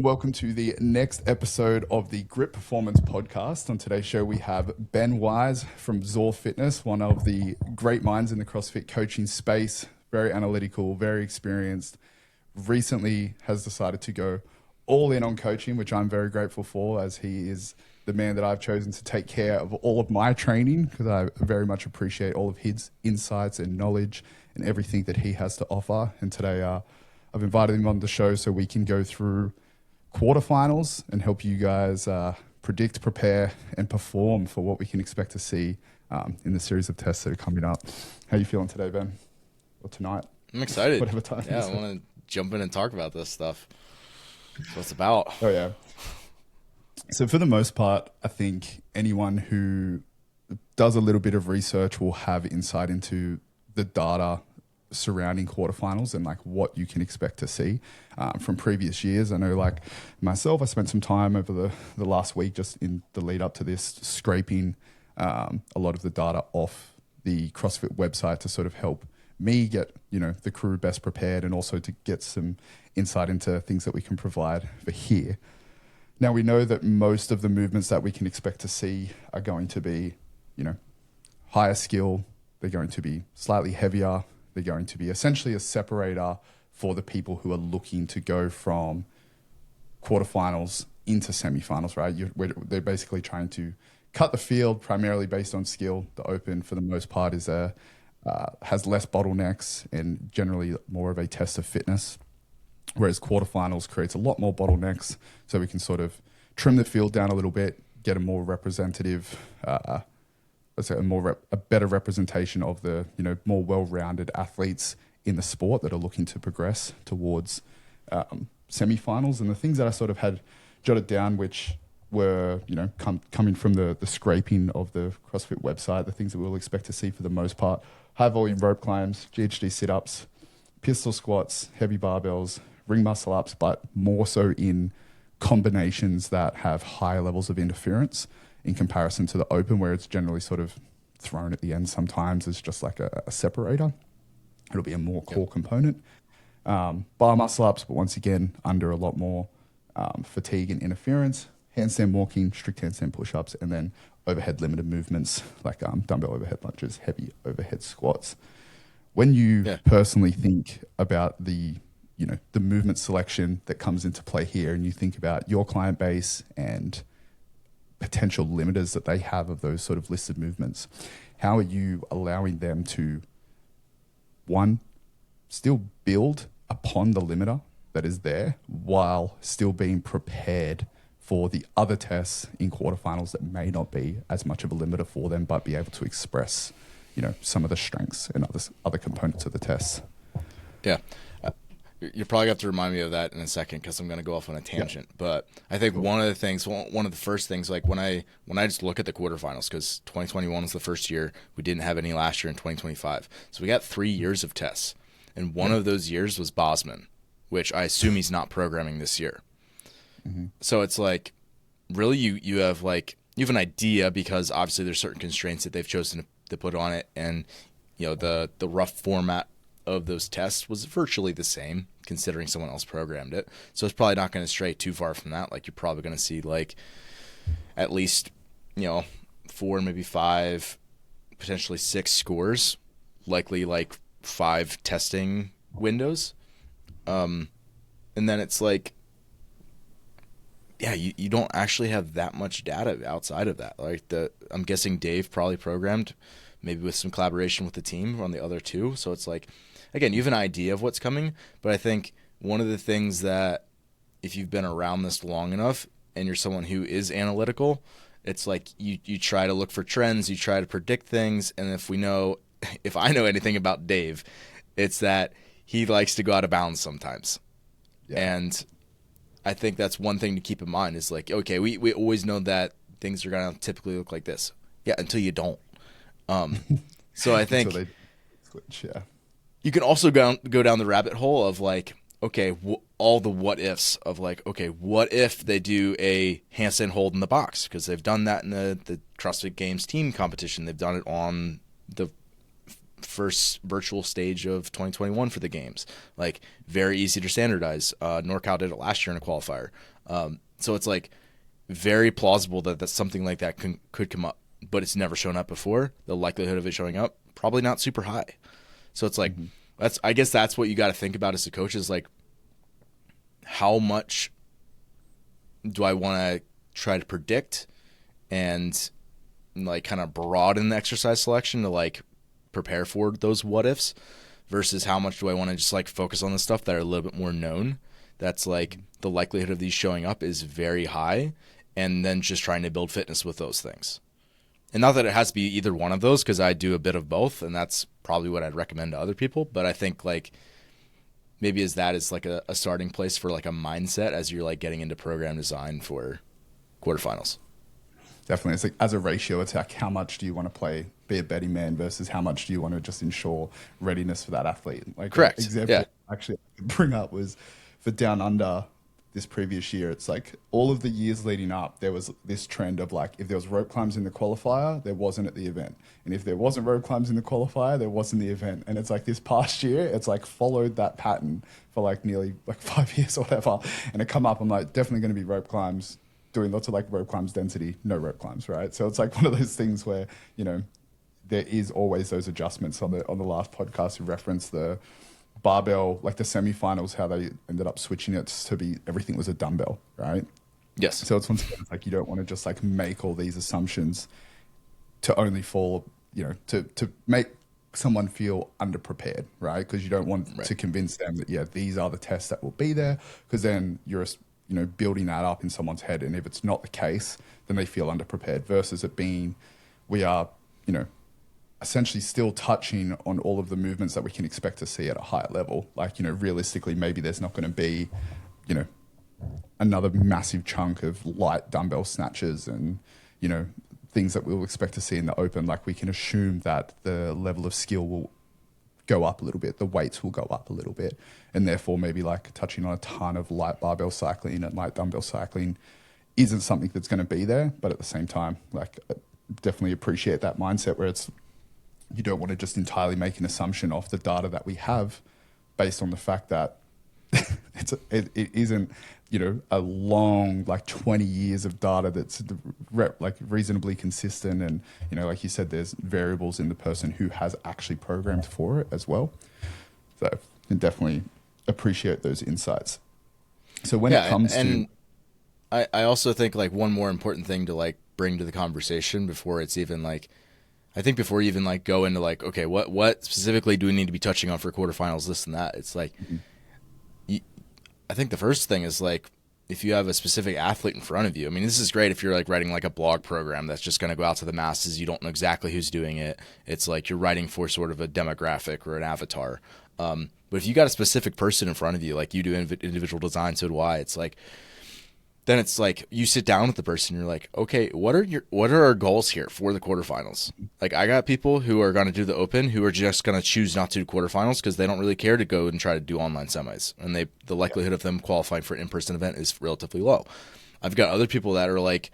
and welcome to the next episode of the Grip Performance Podcast. On today's show, we have Ben Wise from Zor Fitness, one of the great minds in the CrossFit coaching space, very analytical, very experienced, recently has decided to go all in on coaching, which I'm very grateful for, as he is the man that I've chosen to take care of all of my training, because I very much appreciate all of his insights and knowledge and everything that he has to offer. And today I've invited him on the show so we can go through quarterfinals and help you guys predict, prepare, and perform for what we can expect to see in the series of tests that are coming up. How are you feeling today, Ben? Or tonight? I'm excited. Whatever time. Yeah, I want to jump in and talk about this stuff. That's what it's about. Oh, yeah. So for the most part, I think anyone who does a little bit of research will have insight into the data surrounding quarterfinals and like what you can expect to see from previous years. I know, like myself, I spent some time over the last week just in the lead up to this scraping a lot of the data off the CrossFit website to sort of help me get, the crew best prepared, and also to get some insight into things that we can provide for here. Now, we know that most of the movements that we can expect to see are going to be, higher skill. They're going to be slightly heavier. They're going to be essentially a separator for the people who are looking to go from quarterfinals into semifinals, right? They're basically trying to cut the field primarily based on skill. The open, for the most part, is has less bottlenecks and generally more of a test of fitness, whereas quarterfinals creates a lot more bottlenecks, so we can sort of trim the field down a little bit, get a more representative, a better representation of the more well-rounded athletes in the sport that are looking to progress towards semifinals. And the things that I sort of had jotted down, which were coming from the scraping of the CrossFit website, the things that we'll expect to see for the most part: high volume rope climbs, GHD sit-ups, pistol squats, heavy barbells, ring muscle ups, but more so in combinations that have higher levels of interference in comparison to the open, where it's generally sort of thrown at the end sometimes as just like a separator. It'll be a more core component. Bar muscle ups, but once again, under a lot more fatigue and interference. Handstand walking, strict handstand push-ups, and then overhead limited movements like dumbbell overhead lunges, heavy overhead squats. When you personally think about the movement selection that comes into play here, and you think about your client base and potential limiters that they have of those sort of listed movements, how are you allowing them to, one, still build upon the limiter that is there while still being prepared for the other tests in quarterfinals that may not be as much of a limiter for them, but be able to express, some of the strengths and other components of the tests? Yeah. You probably have to remind me of that in a second, because I'm going to go off on a tangent. Yeah. But I think one of the first things, like when I just look at the quarterfinals, because 2021 was the first year, we didn't have any last year in 2025. So we got 3 years of tests. And one of those years was Bosman, which I assume he's not programming this year. Mm-hmm. So it's like, really, you have an idea, because obviously there's certain constraints that they've chosen to put on it. And, the rough format of those tests was virtually the same, considering someone else programmed it. So it's probably not going to stray too far from that. Like, you're probably going to see at least 4, maybe 5, potentially 6 scores, likely 5 testing windows. And then it's you don't actually have that much data outside of that. I'm guessing Dave probably programmed, maybe with some collaboration with the team on the other 2. So it's again, you have an idea of what's coming, but I think one of the things that, if you've been around this long enough and you're someone who is analytical, it's you try to look for trends, you try to predict things. And if I know anything about Dave, it's that he likes to go out of bounds sometimes. Yeah. And I think that's one thing to keep in mind is okay, we always know that things are going to typically look like this. Yeah, until you don't. So I think they switch, yeah. You can also go down the rabbit hole of okay, all the what ifs of okay, what if they do a handstand hold in the box? Because they've done that in the CrossFit Games team competition. They've done it on the first virtual stage of 2021 for the games. Like, very easy to standardize. NorCal did it last year in a qualifier. So it's like very plausible that something like that could come up, but it's never shown up before. The likelihood of it showing up, probably not super high. So it's like, I guess that's what you got to think about as a coach, is like, how much do I want to try to predict and like kind of broaden the exercise selection to like prepare for those what ifs, versus how much do I want to just like focus on the stuff that are a little bit more known, that's like the likelihood of these showing up is very high, and then just trying to build fitness with those things. And not that it has to be either one of those, because I do a bit of both, and that's probably what I'd recommend to other people. But I think like maybe as that is like a starting place for like a mindset as you're like getting into program design for quarterfinals. Definitely. It's like, as a ratio, it's like, how much do you want to be a betting man versus how much do you want to just ensure readiness for that athlete? Like, correct. Example actually I could bring up was for Down Under this previous year. It's like all of the years leading up, there was this trend of like, if there was rope climbs in the qualifier, there wasn't at the event. And if there wasn't rope climbs in the qualifier, there wasn't the event. And it's like this past year, it's like followed that pattern for like nearly like 5 years or whatever. And it come up, I'm like, definitely going to be rope climbs, doing lots of like rope climbs density, no rope climbs, right? So it's like one of those things where, you know, there is always those adjustments. On the last podcast, we referenced the barbell, like the semifinals, how they ended up switching it to be everything was a dumbbell, right? Yes. So it's once again, it's like you don't want to just like make all these assumptions to only fall, you know, to make someone feel underprepared, right? Because you don't want to convince them that, yeah, these are the tests that will be there, because then you're, you know, building that up in someone's head. And if it's not the case, then they feel underprepared, versus it being, we are, you know, essentially still touching on all of the movements that we can expect to see at a higher level. Like, you know, realistically, maybe there's not going to be, you know, another massive chunk of light dumbbell snatches and, you know, things that we'll expect to see in the open. Like, we can assume that the level of skill will go up a little bit, the weights will go up a little bit, and therefore maybe like touching on a ton of light barbell cycling and light dumbbell cycling isn't something that's going to be there. But at the same time, like, I definitely appreciate that mindset where it's, you don't want to just entirely make an assumption off the data that we have based on the fact that it isn't, you know, a long, like 20 years of data that's like reasonably consistent. And, you know, like you said, there's variables in the person who has actually programmed for it as well. So I can definitely appreciate those insights. So when it comes to... I also think like one more important thing to like bring to the conversation before it's even like, I think before you even like go into like, okay, what specifically do we need to be touching on for quarterfinals, this and that? It's like, I think the first thing is like, if you have a specific athlete in front of you, I mean, this is great if you're like writing like a blog program that's just going to go out to the masses. You don't know exactly who's doing it. It's like you're writing for sort of a demographic or an avatar. But if you got a specific person in front of you, like you do individual design, so do I, it's like, then it's like you sit down with the person, you're like, okay, what are our goals here for the quarterfinals? Like, I got people who are going to do the open who are just going to choose not to do quarterfinals because they don't really care to go and try to do online semis, and the likelihood of them qualifying for an in-person event is relatively low. I've got other people that are like,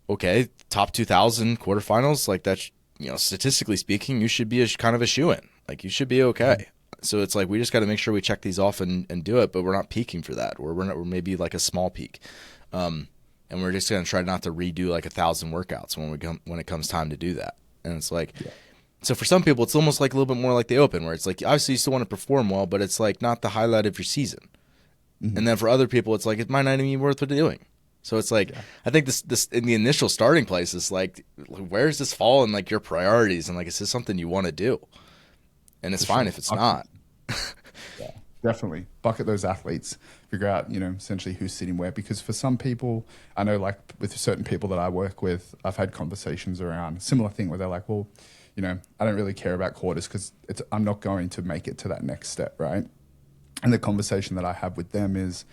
okay, top 2,000 quarterfinals, like that's, you know, statistically speaking, you should be kind of a shoo-in. Like, you should be okay. So it's like we just got to make sure we check these off and do it, but we're not peaking for that. We're maybe like a small peak, and we're just going to try not to redo like 1,000 workouts when it comes time to do that. And it's like, so for some people, it's almost like a little bit more like the open, where it's like obviously you still want to perform well, but it's like not the highlight of your season. And then for other people, it's like it might not even be worth doing. So it's like I think this in the initial starting place is like, where does this fall in like your priorities, and like, is this something you want to do? And it's fine if it's not. Yeah, definitely. Bucket those athletes. Figure out, you know, essentially who's sitting where. Because for some people, I know like with certain people that I work with, I've had conversations around a similar thing where they're like, well, you know, I don't really care about quarters because I'm not going to make it to that next step, right? And the conversation that I have with them is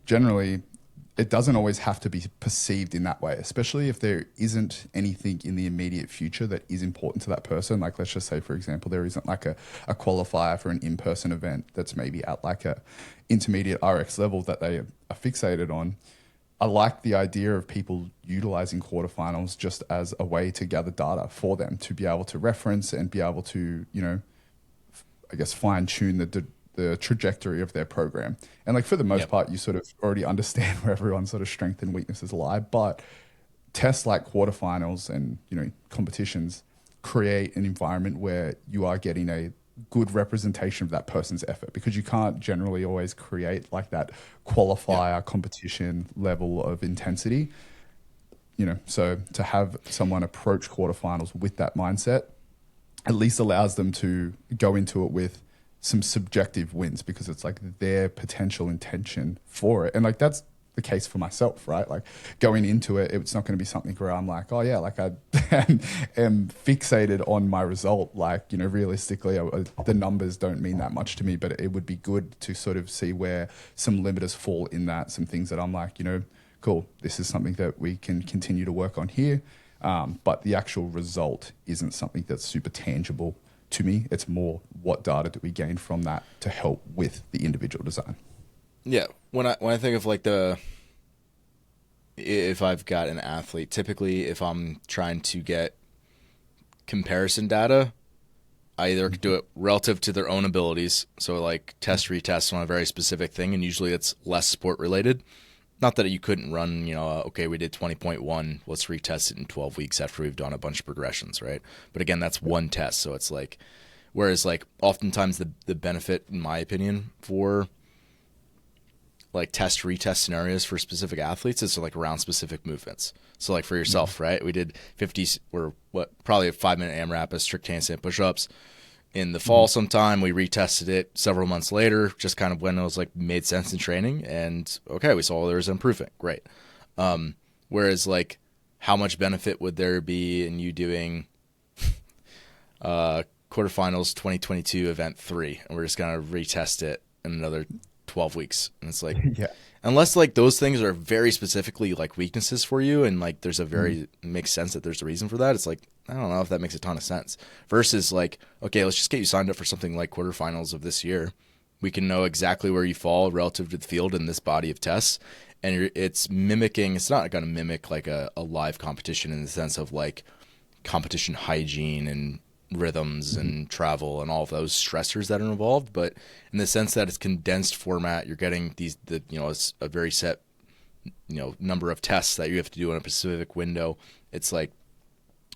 generally, it doesn't always have to be perceived in that way, especially if there isn't anything in the immediate future that is important to that person. Like, let's just say, for example, there isn't like a qualifier for an in-person event that's maybe at like a intermediate RX level that they are fixated on. I like the idea of people utilizing quarterfinals just as a way to gather data for them to be able to reference and be able to, I guess, fine tune the trajectory of their program. And like for the most Yep. part, you sort of already understand where everyone's sort of strengths and weaknesses lie. But tests like quarterfinals and competitions create an environment where you are getting a good representation of that person's effort, because you can't generally always create like that qualifier competition level of intensity. So to have someone approach quarterfinals with that mindset at least allows them to go into it with some subjective wins, because it's like their potential intention for it. And like that's the case for myself, right? Like going into it, it's not going to be something where I'm like, oh yeah, like I am fixated on my result. Like, realistically, the numbers don't mean that much to me, but it would be good to sort of see where some limiters fall in that, some things that I'm like, cool, this is something that we can continue to work on here. But the actual result isn't something that's super tangible to me. It's more, what data do we gain from that to help with the individual design? Yeah. When I think of like if I've got an athlete, typically if I'm trying to get comparison data, I either do it relative to their own abilities, so like test retest on a very specific thing, and usually it's less sport related. Not that you couldn't run, okay, we did 20.1, let's retest it in 12 weeks after we've done a bunch of progressions, right? But again, that's one test, so it's like, whereas like oftentimes the benefit, in my opinion, for like test retest scenarios for specific athletes is like around specific movements. So like for yourself, right? We did 50 or probably a 5-minute AMRAP as strict handstand push-ups in the fall sometime. We retested it several months later, just kind of when it was like made sense in training, and okay, we saw there was improvement. Great. Whereas like how much benefit would there be in you doing quarterfinals 2022 event 3, and we're just going to retest it in another 12 weeks. And it's like, Yeah. unless like those things are very specifically like weaknesses for you, and like there's a very makes sense that there's a reason for that, it's like, I don't know if that makes a ton of sense. Versus like, okay, let's just get you signed up for something like quarterfinals of this year. We can know exactly where you fall relative to the field in this body of tests. And it's mimicking, it's not going to mimic like a live competition in the sense of like competition hygiene and rhythms and travel and all of those stressors that are involved, but in the sense that it's condensed format, you're getting it's a very set number of tests that you have to do in a specific window. It's like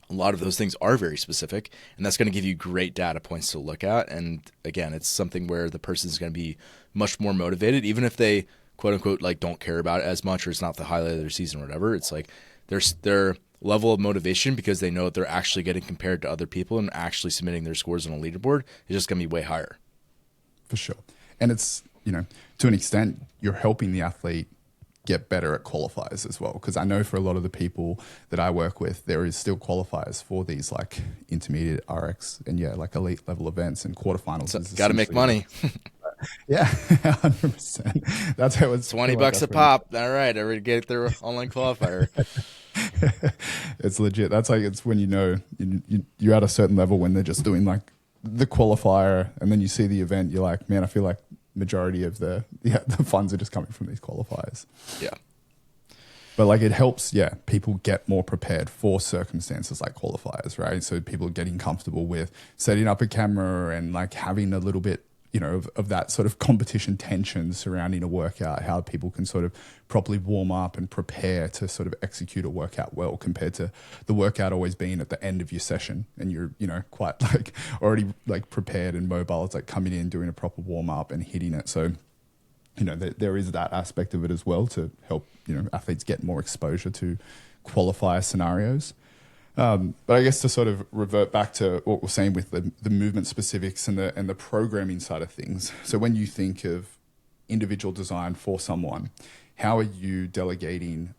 a lot of those things are very specific, and that's going to give you great data points to look at. And again, it's something where the person's going to be much more motivated, even if they quote unquote like don't care about it as much, or it's not the highlight of their season or whatever. It's like their level of motivation, because they know that they're actually getting compared to other people and actually submitting their scores on a leaderboard, is just going to be way higher. For sure. And it's, to an extent, you're helping the athlete get better at qualifiers as well. Because I know for a lot of the people that I work with, there is still qualifiers for these like intermediate RX and like elite level events, and quarterfinals. So, got to make money. Yeah, 100%. That's how it's $20 a pop. All right, everybody get their online qualifier. It's legit. That's like, it's when you're at a certain level when they're just doing like the qualifier, and then you see the event, you're like, man, I feel like majority of the funds are just coming from these qualifiers. Yeah. But like it helps, people get more prepared for circumstances like qualifiers, right? So people are getting comfortable with setting up a camera and like having a little bit of that sort of competition tension surrounding a workout, how people can sort of properly warm up and prepare to sort of execute a workout well, compared to the workout always being at the end of your session and you're, quite like already like prepared and mobile. It's like coming in, doing a proper warm up and hitting it. So, there is that aspect of it as well to help, athletes get more exposure to qualifier scenarios. But I guess to sort of revert back to what we're saying with the movement specifics and the programming side of things. So when you think of individual design for someone, how are you delegating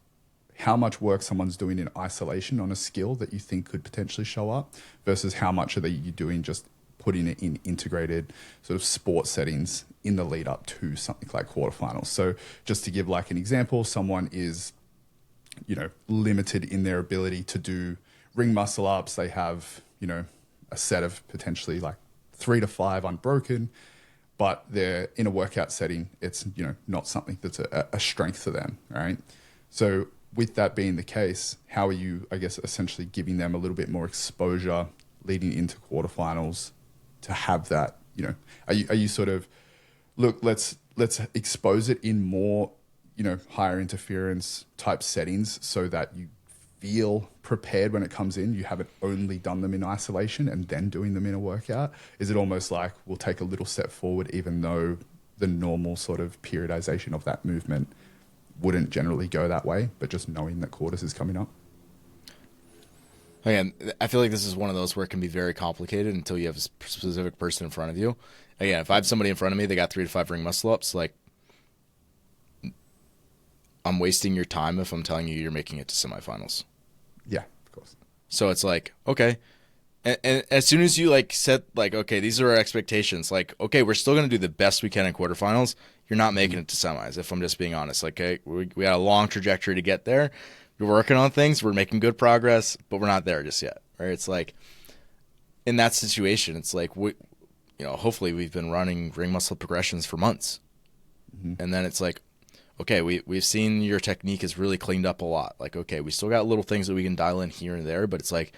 how much work someone's doing in isolation on a skill that you think could potentially show up versus how much are you doing just putting it in integrated sort of sports settings in the lead up to something like quarterfinals? So just to give like an example, someone is, limited in their ability to do ring muscle ups. They have, a set of potentially like 3 to 5 unbroken, but they're in a workout setting. It's, not something that's a strength for them, right? So with that being the case, how are you, I guess, essentially giving them a little bit more exposure leading into quarterfinals to have that, are you sort of, look, let's expose it in more, higher interference type settings so that you feel prepared when it comes in. You haven't only done them in isolation and then doing them in a workout. Is it almost like we'll take a little step forward, even though the normal sort of periodization of that movement wouldn't generally go that way, but just knowing that quarters is coming up? Again, I feel like this is one of those where it can be very complicated until you have a specific person in front of you. Again, if I have somebody in front of me, they got 3 to 5 ring muscle ups, like, I'm wasting your time if I'm telling you you're making it to semifinals. Yeah, of course. So it's like, okay. And as soon as you like set like, okay, these are our expectations. Like, okay, we're still going to do the best we can in quarterfinals. You're not making it to semis, if I'm just being honest. Like, okay, we had a long trajectory to get there. We're working on things. We're making good progress, but we're not there just yet. Right? It's like, in that situation, it's like, hopefully we've been running ring muscle progressions for months. Mm-hmm. And then it's like, okay, we've seen your technique is really cleaned up a lot. Like, okay, we still got little things that we can dial in here and there, but it's like,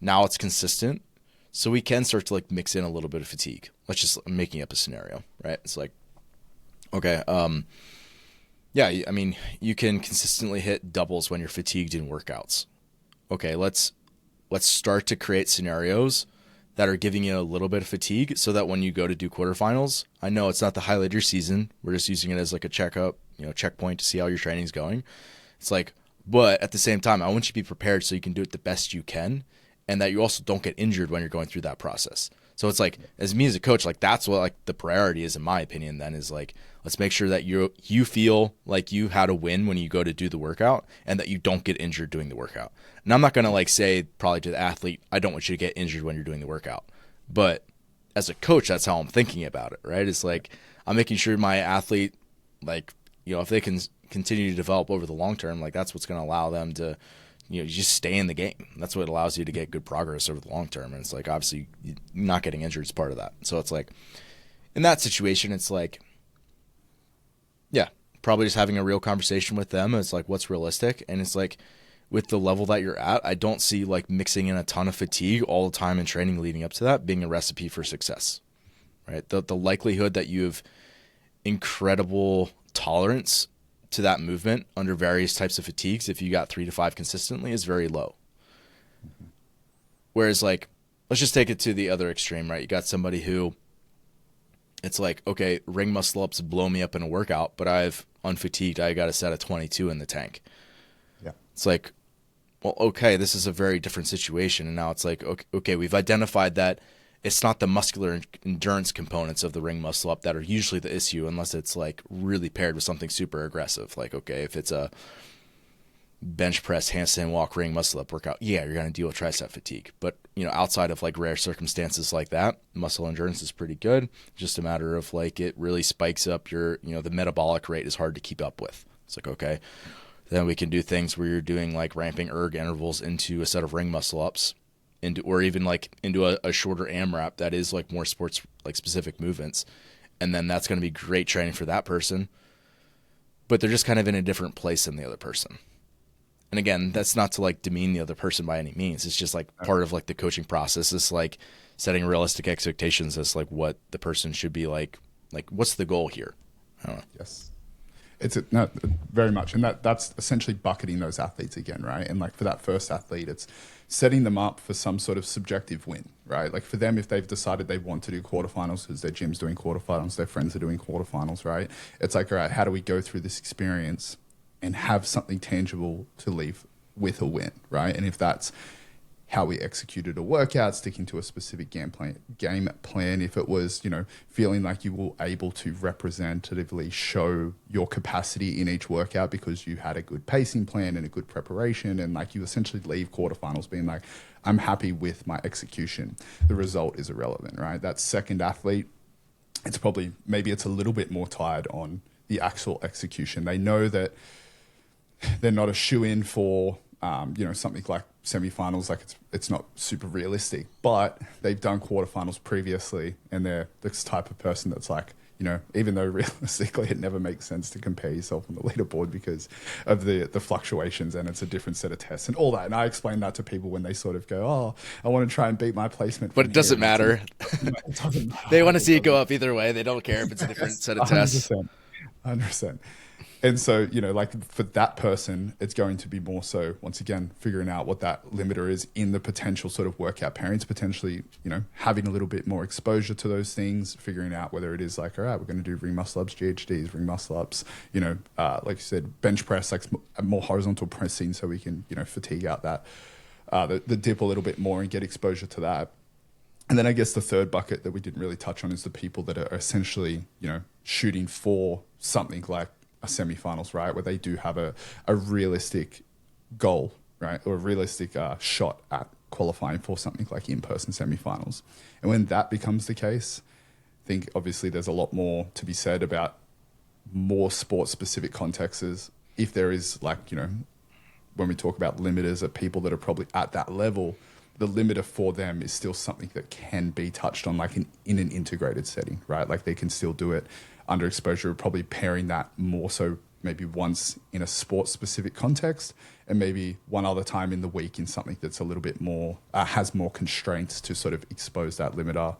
now it's consistent. So we can start to like mix in a little bit of fatigue. Let's just, I'm making up a scenario, right? It's like, okay, yeah, I mean, you can consistently hit doubles when you're fatigued in workouts. Okay, let's start to create scenarios that are giving you a little bit of fatigue so that when you go to do quarterfinals, I know it's not the highlight of your season. We're just using it as like a checkup, checkpoint to see how your training's going. It's like, but at the same time, I want you to be prepared so you can do it the best you can and that you also don't get injured when you're going through that process. So it's like, as me as a coach, like that's what like the priority is in my opinion then, is like, let's make sure that you feel like you had a win when you go to do the workout and that you don't get injured doing the workout. And I'm not going to like say probably to the athlete, I don't want you to get injured when you're doing the workout. But as a coach, that's how I'm thinking about it, right? It's like, I'm making sure my athlete, like, if they can continue to develop over the long term, like that's what's going to allow them to, just stay in the game. That's what allows you to get good progress over the long term. And it's like, obviously not getting injured is part of that. So it's like, in that situation, it's like, yeah, probably just having a real conversation with them. It's like, what's realistic? And it's like, with the level that you're at, I don't see like mixing in a ton of fatigue all the time in training leading up to that being a recipe for success, right? The likelihood that you have incredible tolerance to that movement under various types of fatigues, if you got 3 to 5 consistently, is very low. Mm-hmm. Whereas like, let's just take it to the other extreme, right? You got somebody who, it's like, okay, ring muscle ups blow me up in a workout, but I've unfatigued. I got a set of 22 in the tank. Yeah. It's like, well, okay, this is a very different situation. And now it's like, okay, we've identified that it's not the muscular endurance components of the ring muscle up that are usually the issue unless it's like really paired with something super aggressive. Like, okay, if it's a bench press, handstand walk, ring muscle up workout, yeah, you're going to deal with tricep fatigue. But, outside of like rare circumstances like that, muscle endurance is pretty good. Just a matter of like, it really spikes up your, the metabolic rate is hard to keep up with. It's like, okay, then we can do things where you're doing like ramping erg intervals into a set of ring muscle ups, or even like into a shorter AMRAP that is like more sports like specific movements. And then that's going to be great training for that person, but they're just kind of in a different place than the other person. And again, that's not to like demean the other person by any means. It's just like part of like the coaching process is like setting realistic expectations as like what the person should be like what's the goal here? I don't know. Yes. No, very much. And that's essentially bucketing those athletes again, right? And like for that first athlete, it's setting them up for some sort of subjective win, right? Like for them, if they've decided they want to do quarterfinals because their gym's doing quarterfinals, their friends are doing quarterfinals, right? It's like, all right, how do we go through this experience and have something tangible to leave with a win, right? And if that's how we executed a workout, sticking to a specific game plan, if it was, feeling like you were able to representatively show your capacity in each workout because you had a good pacing plan and a good preparation, and like you essentially leave quarterfinals being like, I'm happy with my execution. The result is irrelevant, right? That second athlete, maybe it's a little bit more tied on the actual execution. They know that they're not a shoe-in for something like semifinals, like it's not super realistic, but they've done quarterfinals previously, and they're this type of person that's like, even though realistically it never makes sense to compare yourself on the leaderboard because of the fluctuations, and it's a different set of tests and all that. And I explain that to people when they sort of go, "Oh, I want to try and beat my placement." But it doesn't matter. It doesn't matter. They want to see it go up either way. They don't care if it's a different set of tests. 100%. And so, like for that person, it's going to be more so, once again, figuring out what that limiter is in the potential sort of workout pairings, potentially, having a little bit more exposure to those things, figuring out whether it is like, all right, we're going to do ring muscle ups, GHDs, ring muscle ups, like you said, bench press, like more horizontal pressing so we can, fatigue out that, the dip a little bit more and get exposure to that. And then I guess the third bucket that we didn't really touch on is the people that are essentially, shooting for something like a semifinals, right? Where they do have a realistic goal, right? Or a realistic shot at qualifying for something like in-person semifinals. And when that becomes the case, I think obviously there's a lot more to be said about more sport-specific contexts. If there is like, when we talk about limiters of people that are probably at that level, the limiter for them is still something that can be touched on like in an integrated setting, right? Like they can still do it under exposure, probably pairing that more so maybe once in a sport specific context and maybe one other time in the week in something that's a little bit more, has more constraints to sort of expose that limiter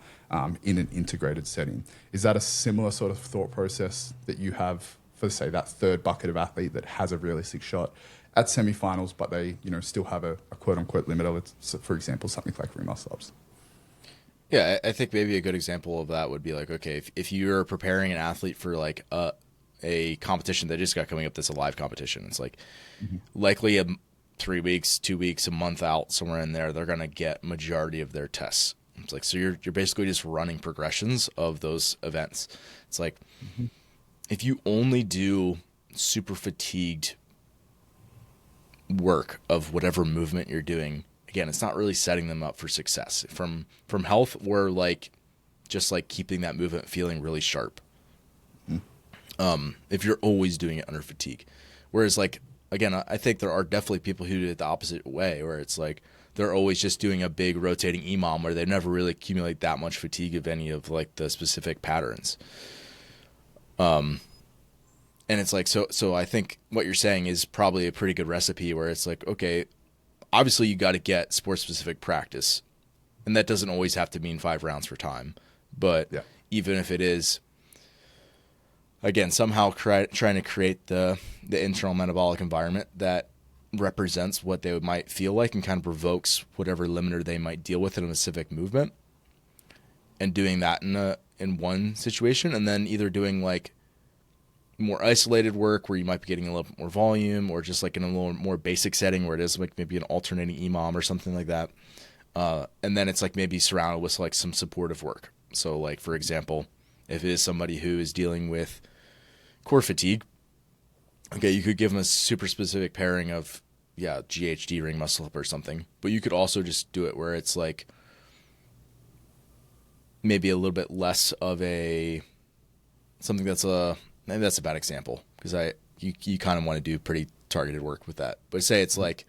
in an integrated setting. Is that a similar sort of thought process that you have for, say, that third bucket of athlete that has a realistic shot at semifinals, but they, still have a quote unquote limiter, let's, for example, something like ring muscle ups? Yeah, I think maybe a good example of that would be like, okay, if you're preparing an athlete for like a competition that just got coming up that's a live competition, it's like likely 3 weeks, 2 weeks, a month out, somewhere in there, they're going to get majority of their tests. It's like, so you're basically just running progressions of those events. It's like, if you only do super fatigued work of whatever movement you're doing, again, it's not really setting them up for success from health or like just like keeping that movement feeling really sharp. If you're always doing it under fatigue, whereas like, again, I think there are definitely people who do it the opposite way, where it's like they're always just doing a big rotating EMOM where they never really accumulate that much fatigue of any of like the specific patterns. And it's like, so I think what you're saying is probably a pretty good recipe where it's like, okay, obviously you got to get sport specific practice, and that doesn't always have to mean 5 rounds for time, but even if it is, again, somehow trying to create the internal metabolic environment that represents what they might feel like and kind of provokes whatever limiter they might deal with in a specific movement, and doing that in one situation, and then either doing like more isolated work where you might be getting a little bit more volume, or just like in a little more basic setting where it is like maybe an alternating EMOM or something like that. And then it's like maybe surrounded with like some supportive work. So like, for example, if it is somebody who is dealing with core fatigue, okay, you could give them a super specific pairing of, GHD ring muscle up or something, but you could also just do it where it's like maybe a little bit less of something that's maybe that's a bad example because you kind of want to do pretty targeted work with that. But say it's like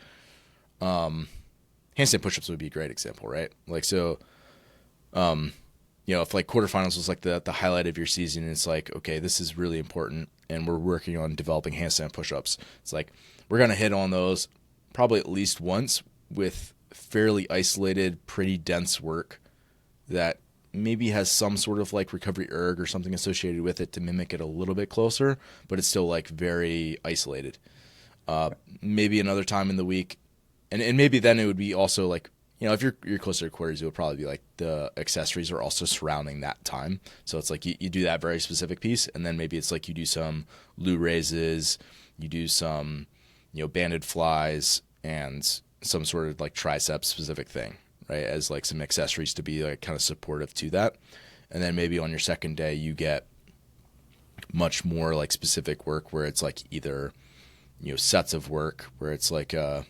handstand push-ups would be a great example, right? Like, so, if like quarterfinals was like the highlight of your season, and it's like, okay, this is really important and we're working on developing handstand push-ups. It's like, we're going to hit on those probably at least once with fairly isolated, pretty dense work that maybe has some sort of like recovery erg or something associated with it to mimic it a little bit closer, but it's still like very isolated. Maybe another time in the week, and maybe then it would be also like, if you're closer to quarters, it would probably be like the accessories are also surrounding that time. So it's like you do that very specific piece, and then maybe it's like you do some Lou raises, you do some, banded flies, and some sort of like tricep specific thing, right, as like some accessories to be like kind of supportive to that. And then maybe on your second day you get much more like specific work where it's like either, sets of work where it's like, you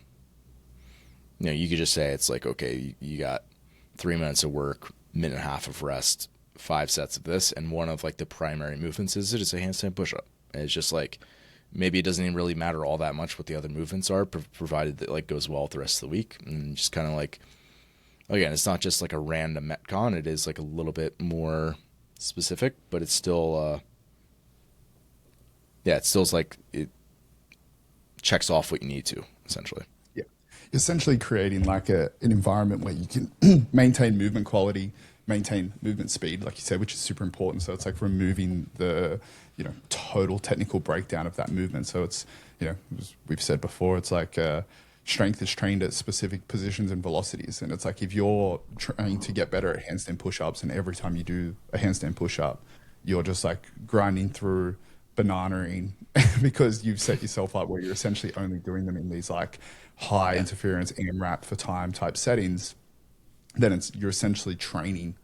could just say it's like, okay, you got 3 minutes of work, minute and a half of rest, 5 sets of this, and one of like the primary movements is just a handstand push-up. And it's just like, maybe it doesn't even really matter all that much what the other movements are, provided that like goes well with the rest of the week. And just kind of like, again, it's not just like a random Metcon. It is like a little bit more specific, but it's still yeah, it still's like it checks off what you need to essentially. Yeah. Essentially creating like an environment where you can maintain movement quality, maintain movement speed, like you said, which is super important. So it's like removing the, total technical breakdown of that movement. So it's, as we've said before, it's like strength is trained at specific positions and velocities. And it's like if you're trying to get better at handstand push-ups and every time you do a handstand push-up, you're just like grinding through bananaing because you've set yourself up where you're essentially only doing them in these like high interference AMRAP for time type settings, then you're essentially training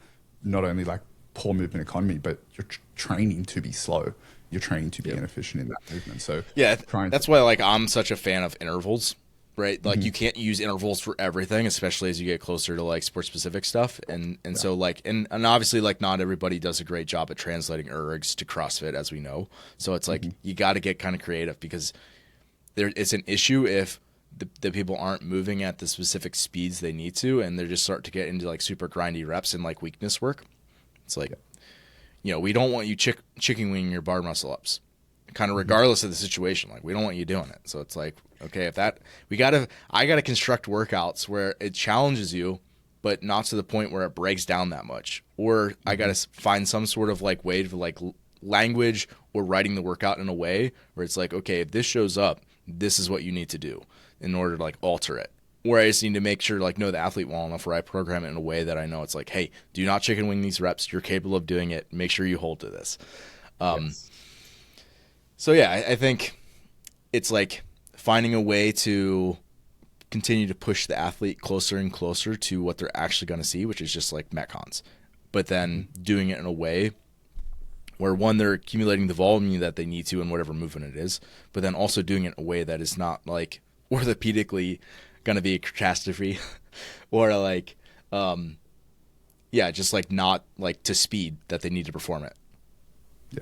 not only like poor movement economy, but you're training to be slow. You're training to be inefficient in that movement. So yeah, that's why like I'm such a fan of intervals, right? Like you can't use intervals for everything, especially as you get closer to like sport specific stuff. And so like, and obviously like not everybody does a great job at translating ergs to CrossFit, as we know. So it's like, you got to get kind of creative because it's an issue if the people aren't moving at the specific speeds they need to, and they just start to get into like super grindy reps and like weakness work. It's like, we don't want you chicken winging your bar muscle ups, kind of regardless of the situation. Like we don't want you doing it. So it's like, okay, I gotta construct workouts where it challenges you, but not to the point where it breaks down that much. Or I gotta find some sort of like way to like language or writing the workout in a way where it's like, okay, if this shows up, this is what you need to do in order to like alter it. Where I just need to make sure like know the athlete well enough where I program it in a way that I know it's like, hey, do not chicken wing these reps. You're capable of doing it. Make sure you hold to this. Yes. So yeah, I think it's like finding a way to continue to push the athlete closer and closer to what they're actually going to see, which is just like Metcons, but then doing it in a way where one, they're accumulating the volume that they need to in whatever movement it is, but then also doing it in a way that is not like orthopedically going to be a catastrophe or like, just like not like to speed that they need to perform it. Yeah.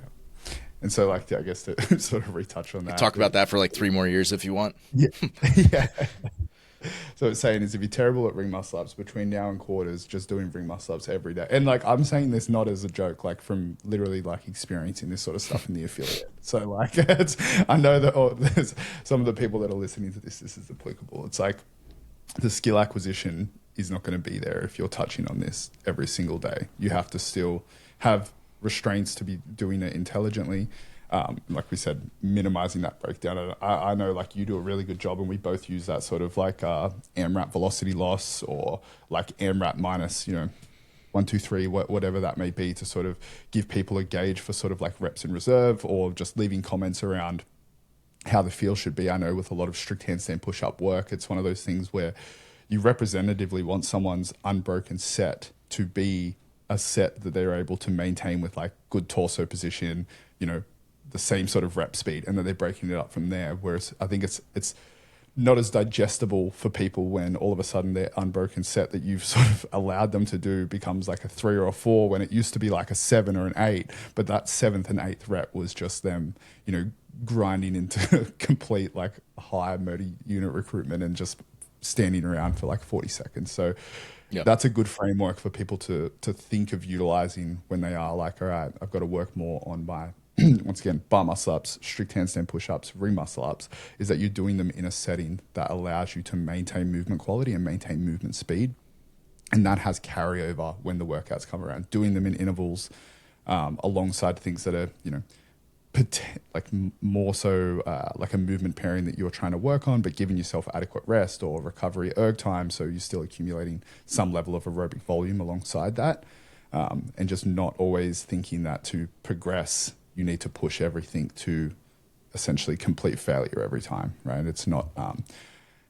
And so like, I guess to sort of retouch on that. Talk about that for like 3 more years if you want. Yeah. Yeah. So it's saying is if you're terrible at ring muscle ups between now and quarters, just doing ring muscle ups every day. And like, I'm saying this not as a joke, like from literally like experiencing this sort of stuff in the affiliate. So like, I know that there's some of the people that are listening to this is applicable. It's like the skill acquisition is not going to be there if you're touching on this every single day. You have to still have restraints to be doing it intelligently. Like we said, minimizing that breakdown. And I know like you do a really good job, and we both use that sort of like AMRAP velocity loss or like AMRAP minus, 1, 2, 3, whatever that may be, to sort of give people a gauge for sort of like reps in reserve, or just leaving comments around how the feel should be. I know with a lot of strict handstand push-up work, it's one of those things where you representatively want someone's unbroken set to be a set that they're able to maintain with like good torso position, the same sort of rep speed, and then they're breaking it up from there. Whereas I think it's not as digestible for people when all of a sudden their unbroken set that you've sort of allowed them to do becomes like a 3 or a 4 when it used to be like a 7 or an 8, but that 7th and 8th rep was just them, grinding into complete like high motor unit recruitment and just standing around for like 40 seconds. So that's a good framework for people to think of utilizing when they are like, all right, I've got to work more on my once again, bar muscle ups, strict handstand push-ups, ring muscle ups, is that you're doing them in a setting that allows you to maintain movement quality and maintain movement speed. And that has carryover when the workouts come around. Doing them in intervals alongside things that are, like more so like a movement pairing that you're trying to work on, but giving yourself adequate rest or recovery erg time, so you're still accumulating some level of aerobic volume alongside that, and just not always thinking that to progress you need to push everything to essentially complete failure every time, right? It's not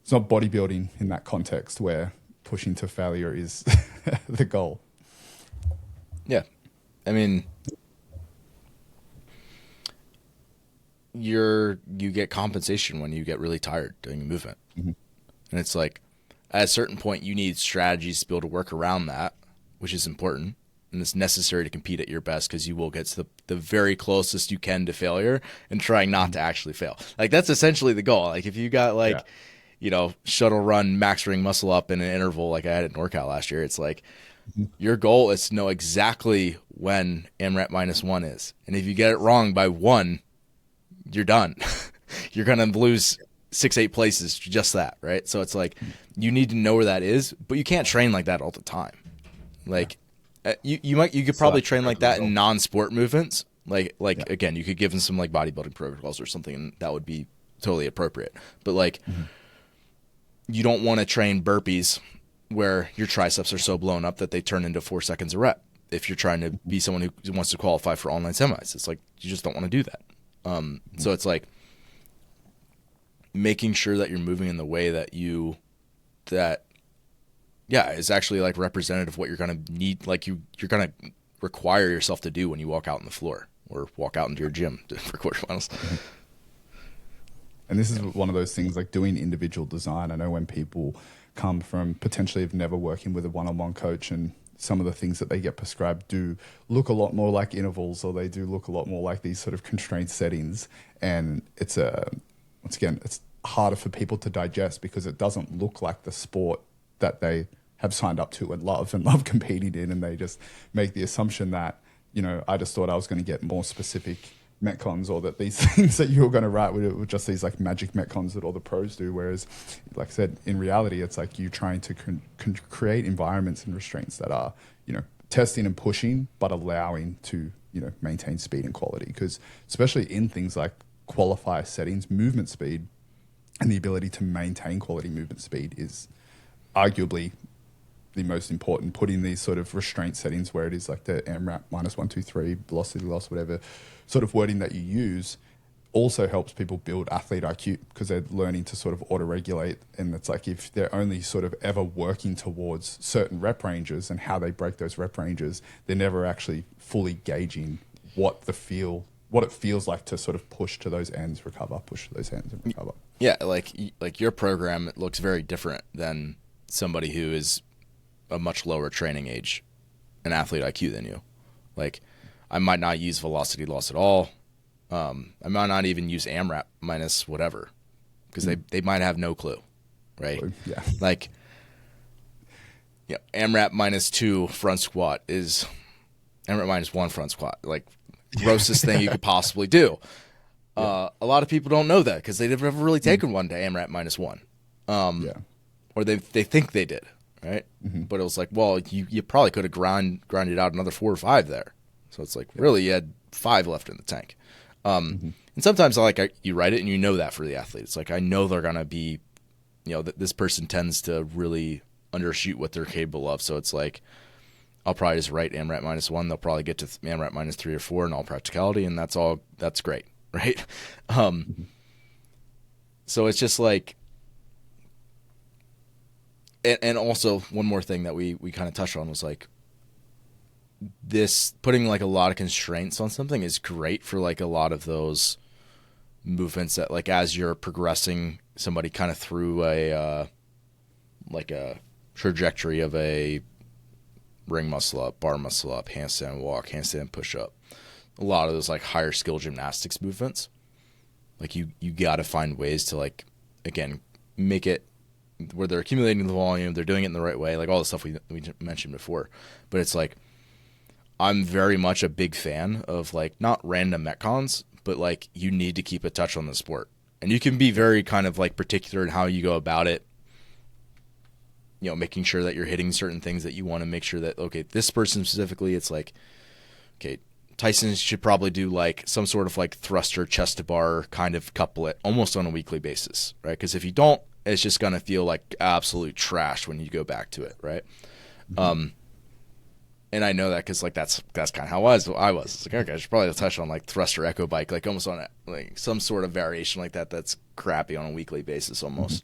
bodybuilding in that context where pushing to failure is the goal. Yeah. I mean, you get compensation when you get really tired doing a movement. Mm-hmm. And it's like at a certain point you need strategies to be able to work around that, which is important. And it's necessary to compete at your best, because you will get to the very closest you can to failure and trying not to actually fail. Like that's essentially the goal. Like if you got like, shuttle run, max ring muscle up in an interval like I had at NorCal last year. It's like your goal is to know exactly when AMRAP -1 is. And if you get it wrong by 1, you're done. You're going to lose 6-8 places, just that, right? So it's like you need to know where that is, but you can't train like that all the time. Like you could probably train like that in non-sport movements. Like again, you could give them some like bodybuilding protocols or something, and that would be totally appropriate. But like you don't want to train burpees where your triceps are so blown up that they turn into 4 seconds a rep. If you're trying to be someone who wants to qualify for online semis, it's like you just don't want to do that. So it's like making sure that you're moving in the way that is actually like representative of what you're going to need. Like you're going to require yourself to do when you walk out on the floor or walk out into your gym for quarterfinals. And this is one of those things like doing individual design. I know when people come from potentially of never working with a one-on-one coach, and some of the things that they get prescribed do look a lot more like intervals, or they do look a lot more like these sort of constrained settings. And it's once again, it's harder for people to digest because it doesn't look like the sport that they have signed up to and love competing in. And they just make the assumption that, I just thought I was going to get more specific metcons, or that these things that you were going to write were just these like magic metcons that all the pros do. Whereas, like I said, in reality, it's like you trying to create environments and restraints that are, testing and pushing, but allowing to, maintain speed and quality. Because especially in things like qualifier settings, movement speed and the ability to maintain quality movement speed is arguably the most important. Putting these sort of restraint settings where it is like the AMRAP -1, 2, 3, velocity loss, whatever sort of wording that you use, also helps people build athlete IQ, because they're learning to sort of auto-regulate. And it's like if they're only sort of ever working towards certain rep ranges and how they break those rep ranges, they're never actually fully gauging what it feels like to sort of push to those ends, recover, push to those ends and recover. Yeah, like your program looks very different than somebody who is a much lower training age and athlete IQ than you. Like I might not use velocity loss at all. I might not even use AMRAP minus whatever, because they might have no clue, right? Yeah. Like, AMRAP -2 front squat is AMRAP -1 front squat, like grossest thing you could possibly do. A lot of people don't know that because they've never really taken one to AMRAP -1, or they think they did, right? But it was like, well, you probably could have grinded out another 4 or 5 there. So it's like really you had 5 left in the tank. And sometimes you write it and you know that for the athlete. It's like I know they're gonna be, this person tends to really undershoot what they're capable of. So it's like I'll probably just write AMRAP -1. They'll probably get to AMRAP -3 or 4 in all practicality, and that's great, right? So it's just like, and also one more thing that we kind of touched on was like, this putting like a lot of constraints on something is great for like a lot of those movements that like as you're progressing somebody kind of through a like a trajectory of a ring muscle up, bar muscle up, handstand walk, handstand push up, a lot of those like higher skill gymnastics movements, like you got to find ways to like, again, make it where they're accumulating the volume, they're doing it in the right way, like all the stuff we mentioned before. But it's like I'm very much a big fan of like not random metcons, but like you need to keep a touch on the sport, and you can be very kind of like particular in how you go about it. Making sure that you're hitting certain things that you want to make sure that, okay, this person specifically, it's like, okay, Tyson should probably do like some sort of like thruster chest to bar kind of couplet almost on a weekly basis, right? Because if you don't, it's just going to feel like absolute trash when you go back to it, right? And I know that because like that's kind of how I was. It's like, okay, I should probably touch on like thruster echo bike, like almost on like some sort of variation like that that's crappy on a weekly basis almost.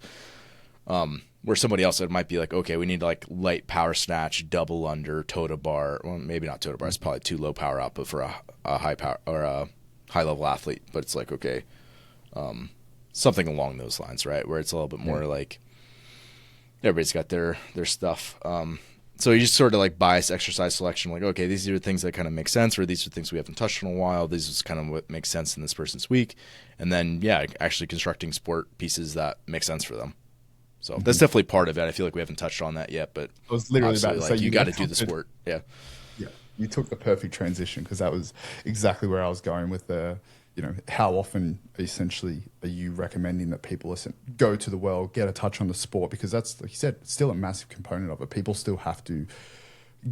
Where somebody else might be like, okay, we need like light power snatch, double under, toe to bar. Well, maybe not toe to bar. It's probably too low power output for a high power or a high level athlete. But it's like, okay, something along those lines, right? Where it's a little bit more like everybody's got their stuff. So you just sort of like bias exercise selection, like, okay, these are the things that kind of make sense, or these are things we haven't touched in a while. This is kind of what makes sense in this person's week. And then, actually constructing sport pieces that make sense for them. So that's definitely part of it. I feel like we haven't touched on that yet, but I was literally about to say, you got to do the sport. Yeah. Yeah, you took the perfect transition, because that was exactly where I was going with the, how often essentially are you recommending that people go to the well, get a touch on the sport? Because that's, like you said, it's still a massive component of it. People still have to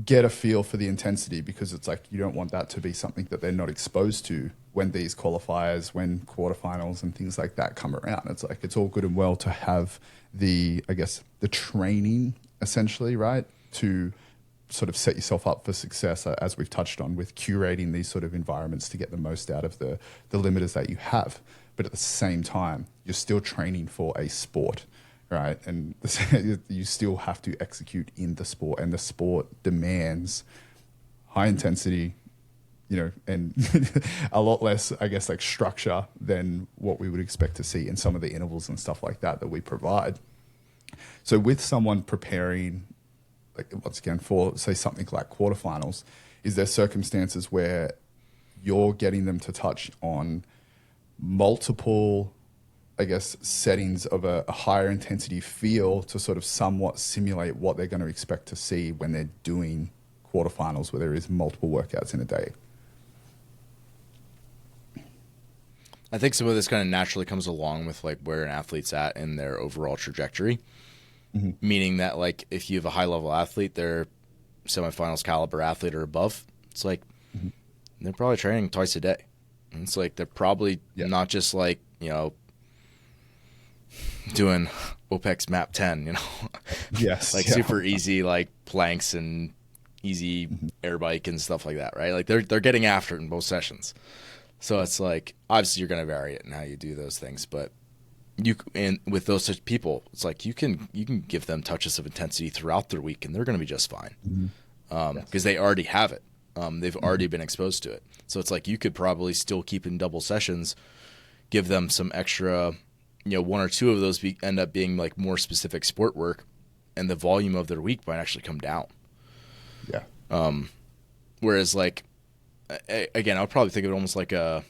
get a feel for the intensity, because it's like you don't want that to be something that they're not exposed to when these qualifiers, when quarterfinals and things like that come around. It's like it's all good and well to have the training, essentially, right, to sort of set yourself up for success, as we've touched on, with curating these sort of environments to get the most out of the limiters that you have. But at the same time, you're still training for a sport, right? And you still have to execute in the sport, and the sport demands high intensity, and a lot less, I guess, like structure than what we would expect to see in some of the intervals and stuff like that we provide. So with someone preparing, like, once again, for, say, something like quarterfinals, is there circumstances where you're getting them to touch on multiple, I guess, settings of a higher intensity feel to sort of somewhat simulate what they're going to expect to see when they're doing quarterfinals, where there is multiple workouts in a day? I think some of this kind of naturally comes along with like where an athlete's at in their overall trajectory. Mm-hmm. Meaning that, like, if you have a high level athlete, they're semifinals caliber athlete or above, it's like they're probably training twice a day. And it's like they're probably not just like, doing OPEX map 10, Yes. like super easy, like planks and easy air bike and stuff like that, right? Like they're getting after it in both sessions. So it's like, obviously you're going to vary it in how you do those things, but and with those such people, it's like you can give them touches of intensity throughout their week, and they're going to be just fine, because they already have it. They've already been exposed to it. So it's like you could probably still keep in double sessions, give them some extra, one or two of those end up being like more specific sport work, and the volume of their week might actually come down. Yeah. Whereas, like, again, I would probably think of it almost like a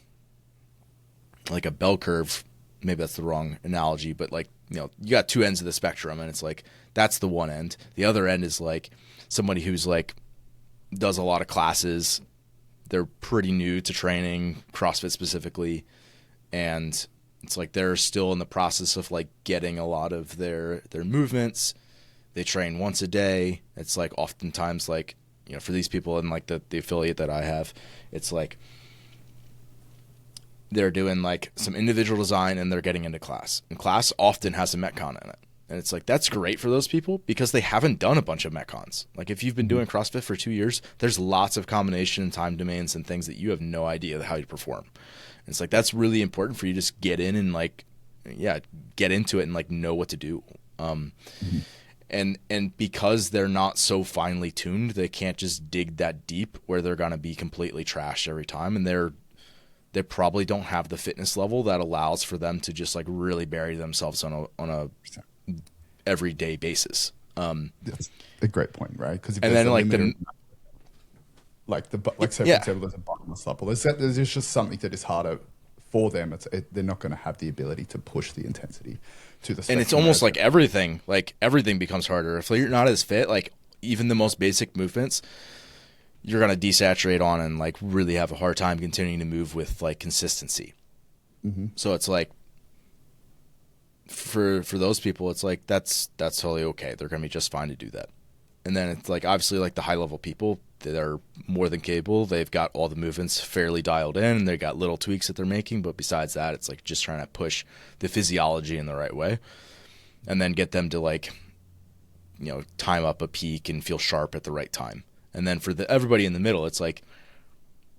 bell curve. Maybe that's the wrong analogy, but like, you got two ends of the spectrum, and it's like, that's the one end. The other end is like somebody who's like, does a lot of classes. They're pretty new to training, CrossFit specifically. And it's like, they're still in the process of like getting a lot of their movements. They train once a day. It's like oftentimes like, for these people and like the affiliate that I have, it's like, they're doing like some individual design and they're getting into class. And class often has a Metcon in it. And it's like, that's great for those people because they haven't done a bunch of Metcons. Like, if you've been doing CrossFit for 2 years, there's lots of combination and time domains and things that you have no idea how you perform. And it's like, that's really important for you to just get in and like, get into it and like know what to do. And because they're not so finely tuned, they can't just dig that deep where they're going to be completely trashed every time. And they probably don't have the fitness level that allows for them to just like really bury themselves on a everyday basis. That's a great point, right? Because and then like say for example, there's a bottomless level. There's just something that is harder for them. They're not going to have the ability to push the intensity to the. And it's almost like everything becomes harder if you're not as fit. Like, even the most basic movements, you're going to desaturate on and like really have a hard time continuing to move with like consistency. So it's like, for those people, it's like, that's totally okay. They're going to be just fine to do that. And then it's like, obviously, like the high level people that are more than capable, they've got all the movements fairly dialed in and they've got little tweaks that they're making. But besides that, it's like just trying to push the physiology in the right way and then get them to like, time up a peak and feel sharp at the right time. And then for everybody in the middle, it's like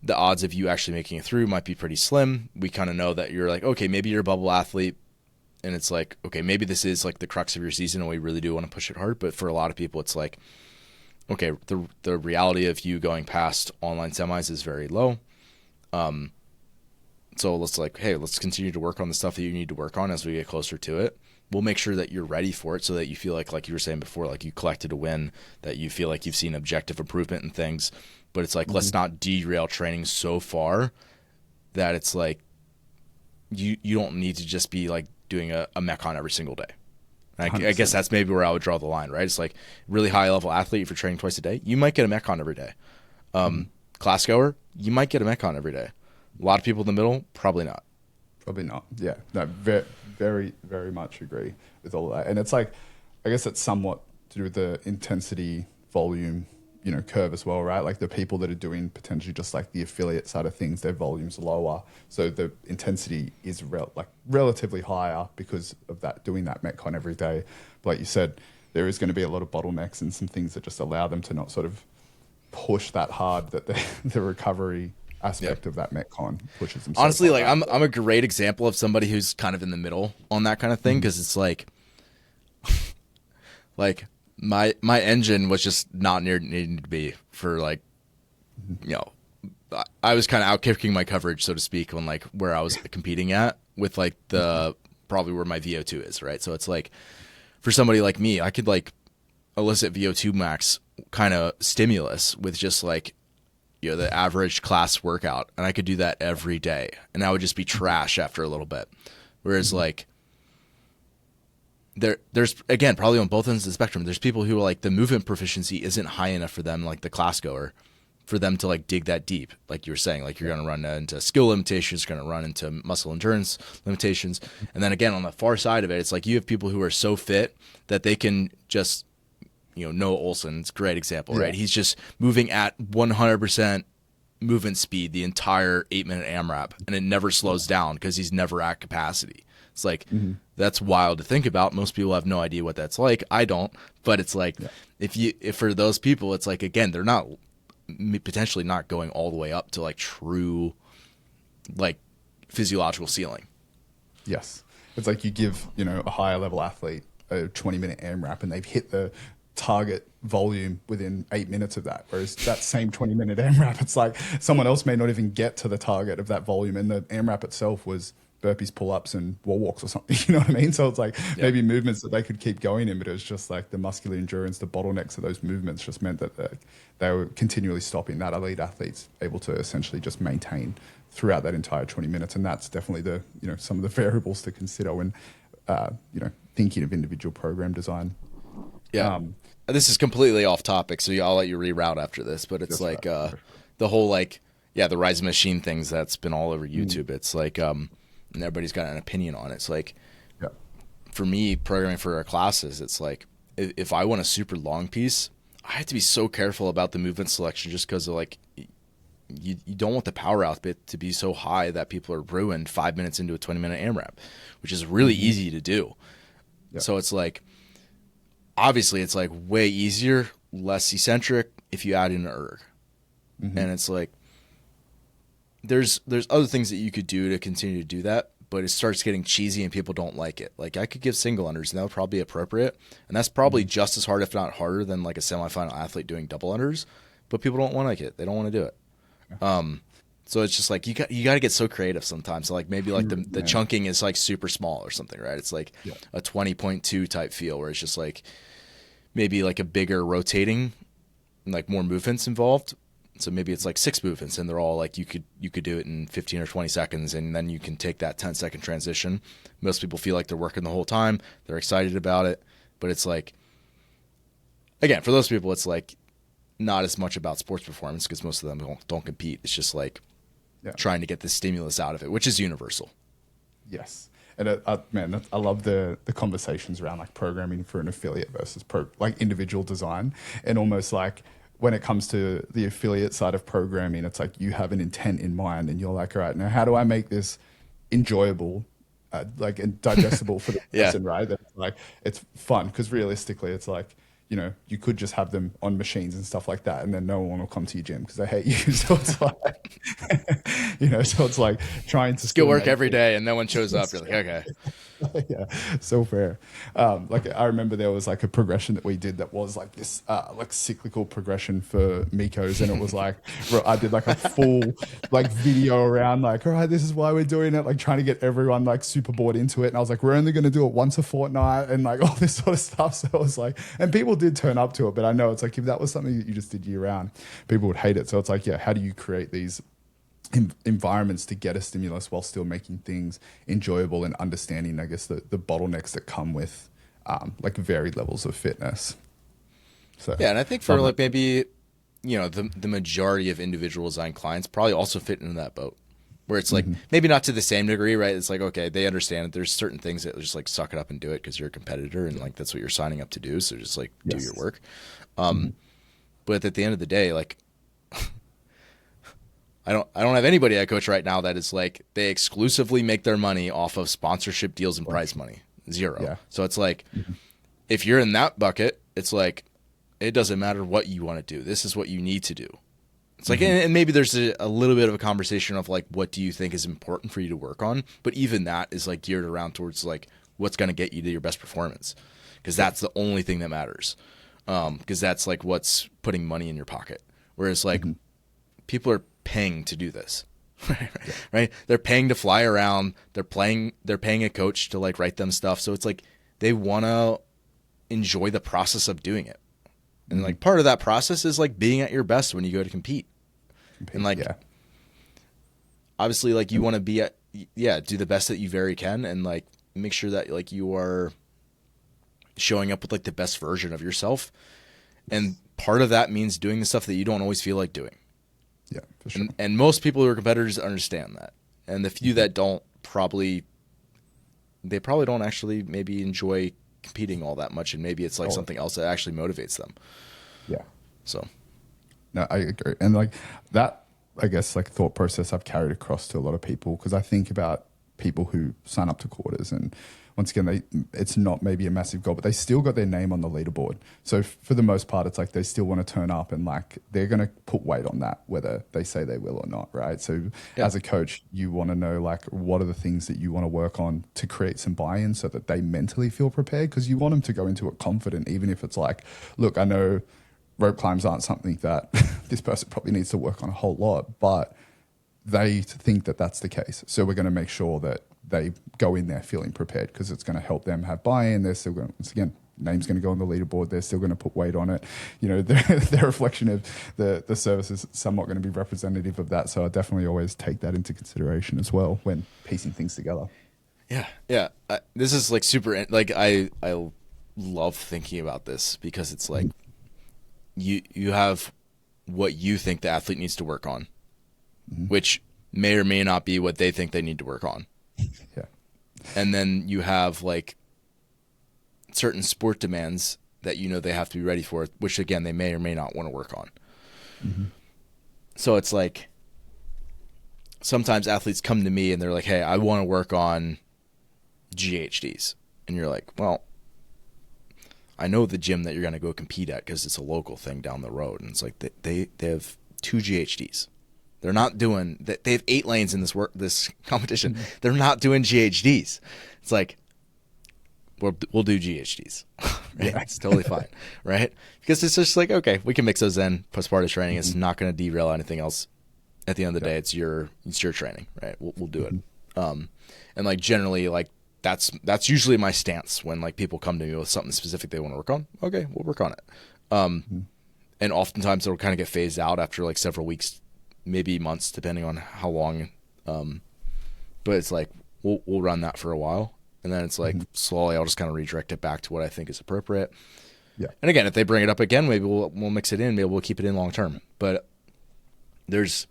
the odds of you actually making it through might be pretty slim. We kind of know that you're like, okay, maybe you're a bubble athlete. And it's like, okay, maybe this is like the crux of your season and we really do want to push it hard. But for a lot of people, it's like, okay, the reality of you going past online semis is very low. So let's continue to work on the stuff that you need to work on as we get closer to it. We'll make sure that you're ready for it so that you feel like you were saying before, like you collected a win, that you feel like you've seen objective improvement in things. But it's like, let's not derail training so far that it's like you don't need to just be like doing a Metcon every single day. And I guess that's maybe where I would draw the line, right? It's like really high level athlete, if you're training twice a day, you might get a Metcon every day. Class goer, you might get a Metcon every day. A lot of people in the middle, probably not. Probably not. Yeah. No, very, very, very much agree with all that. And it's like, I guess it's somewhat to do with the intensity, volume, curve as well, right? Like the people that are doing potentially just like the affiliate side of things, their volume's lower. So the intensity is relatively higher because of that, doing that Metcon every day. But like you said, there is going to be a lot of bottlenecks and some things that just allow them to not sort of push that hard, that the recovery aspect of that Metcon pushes them. Honestly, like I'm a great example of somebody who's kind of in the middle on that kind of thing, because it's like my engine was just not near needing to be for like, I was kind of out kicking my coverage, so to speak, on like where I was competing at with like the probably where my VO2 is, right? So it's like for somebody like me, I could like elicit VO2 max kind of stimulus with just like, the average class workout, and I could do that every day, and I would just be trash after a little bit. Whereas like there's again, probably on both ends of the spectrum, there's people who are like the movement proficiency isn't high enough for them, like the class goer, for them to like dig that deep. Like you were saying, like you're going to run into skill limitations, you're going to run into muscle endurance limitations. And then again, on the far side of it, it's like you have people who are so fit that they can just, Noah Olson's a great example, right? He's just moving at 100% movement speed the entire 8-minute AMRAP, and it never slows down because he's never at capacity. It's like, that's wild to think about. Most people have no idea what that's like. I don't, but it's like, if for those people, it's like, again, they're not potentially not going all the way up to like true, like physiological ceiling. Yes. It's like you give, a higher level athlete a 20-minute AMRAP and they've hit the target volume within 8 minutes of that. Whereas that same 20-minute AMRAP, it's like someone else may not even get to the target of that volume. And the AMRAP itself was burpees, pull-ups, and wall walks or something. You know what I mean? So it's like maybe movements that they could keep going in, but it was just like the muscular endurance, the bottlenecks of those movements just meant that they were continually stopping that elite athletes able to essentially just maintain throughout that entire 20 minutes. And that's definitely the, some of the variables to consider when, thinking of individual program design. Yeah. This is completely off topic, so I'll let you reroute after this, but it's like the whole like, the Rise of Machine things that's been all over YouTube. It's like, and everybody's got an opinion on it. It's like, for me, programming for our classes, it's like, if I want a super long piece, I have to be so careful about the movement selection just because of like, you don't want the power output to be so high that people are ruined 5 minutes into a 20-minute AMRAP, which is really easy to do. So it's like, obviously it's like way easier, less eccentric if you add in an erg. And it's like, there's other things that you could do to continue to do that, but it starts getting cheesy and people don't like it. Like I could give single unders and that would probably be appropriate. And that's probably just as hard, if not harder, than like a semifinal athlete doing double unders, but people don't want to like it. They don't want to do it. So it's just like, you got to get so creative sometimes. So like maybe like the chunking is like super small or something, right? It's like a 20.2 type feel where it's just like maybe like a bigger rotating, like more movements involved. So maybe it's like 6 movements and they're all like, you could do it in 15 or 20 seconds and then you can take that 10-second transition. Most people feel like they're working the whole time. They're excited about it. But it's like, again, for those people, it's like not as much about sports performance because most of them don't compete. It's just like trying to get the stimulus out of it, which is universal. Yes. And man, I love the conversations around like programming for an affiliate versus like individual design, and almost like when it comes to the affiliate side of programming, it's like you have an intent in mind and you're like, all right, now how do I make this enjoyable, like and digestible for the person, right? That like it's fun, because realistically, it's like, you could just have them on machines and stuff like that, and then no one will come to your gym because they hate you. So it's like, so it's like trying to still work every day and no one shows up. You're like, okay. Yeah, so fair. Like I remember there was like a progression that we did that was like this like cyclical progression for Mikos, and it was like I did like a full like video around like, all right, this is why we're doing it, like trying to get everyone like super bored into it. And I was like, we're only going to do it once a fortnight and like all this sort of stuff. So it was like, and people did turn up to it, but I know it's like if that was something that you just did year round, people would hate it. So it's like, how do you create these environments to get a stimulus while still making things enjoyable and understanding, I guess, the bottlenecks that come with like varied levels of fitness. So Yeah, and I think for like maybe, the majority of individual design clients probably also fit into that boat. Where it's like, maybe not to the same degree, right? It's like, okay, they understand that there's certain things that just like suck it up and do it because you're a competitor and like that's what you're signing up to do. So just like do your work. But at the end of the day, like I don't have anybody I coach right now that is like they exclusively make their money off of sponsorship deals and prize money. Zero. Yeah. So it's like if you're in that bucket, it's like it doesn't matter what you want to do. This is what you need to do. It's like, and maybe there's a little bit of a conversation of like, what do you think is important for you to work on? But even that is like geared around towards like what's going to get you to your best performance, because that's the only thing that matters. Because that's like what's putting money in your pocket. Whereas like people are paying to do this, right? They're paying to fly around. They're paying a coach to like write them stuff. So it's like they want to enjoy the process of doing it. And like part of that process is like being at your best when you go to compete. And like, obviously like you want to be do the best that you very can and like make sure that like you are showing up with like the best version of yourself. And part of that means doing the stuff that you don't always feel like doing. Yeah, for sure. And most people who are competitors understand that. And the few that don't probably don't actually maybe enjoy competing all that much, and maybe it's like something else that actually motivates them. Yeah. So no, I agree. And like that, I guess, like thought process I've carried across to a lot of people, because I think about people who sign up to quarters and once again, it's not maybe a massive goal, but they still got their name on the leaderboard. So for the most part, it's like they still want to turn up and like they're going to put weight on that, whether they say they will or not, right? So as a coach, you want to know like what are the things that you want to work on to create some buy-in so that they mentally feel prepared, because you want them to go into it confident, even if it's like, look, I know rope climbs aren't something that this person probably needs to work on a whole lot, but they think that that's the case. So we're going to make sure that they go in there feeling prepared, because it's going to help them have buy-in. They're still going, once again, name's going to go on the leaderboard. They're still going to put weight on it. Their reflection of the service is somewhat going to be representative of that. So I definitely always take that into consideration as well when piecing things together. Yeah. Yeah. This is like super, like I love thinking about this, because it's like you have what you think the athlete needs to work on, which may or may not be what they think they need to work on. Yeah. And then you have like certain sport demands that they have to be ready for, which again, they may or may not want to work on. So it's like sometimes athletes come to me and they're like, hey, I want to work on GHDs. And you're like, well, I know the gym that you're going to go compete at because it's a local thing down the road. And it's like they have 2 GHDs. They're not doing that. They have 8 lanes in this competition. They're not doing GHDs. It's like, we'll do GHDs. Right? Yeah. It's totally fine. Right? Because it's just like, okay, we can mix those in. Plus part of training. It's not going to derail anything else. At the end of the day, it's your training. Right? We'll do it. And like generally, like that's usually my stance when like people come to me with something specific they want to work on. Okay, we'll work on it. And oftentimes it'll kind of get phased out after like several weeks, maybe months, depending on how long. But it's like we'll run that for a while, and then it's like slowly I'll just kind of redirect it back to what I think is appropriate. Yeah. And again, if they bring it up again, maybe we'll mix it in. Maybe we'll keep it in long term. But there's,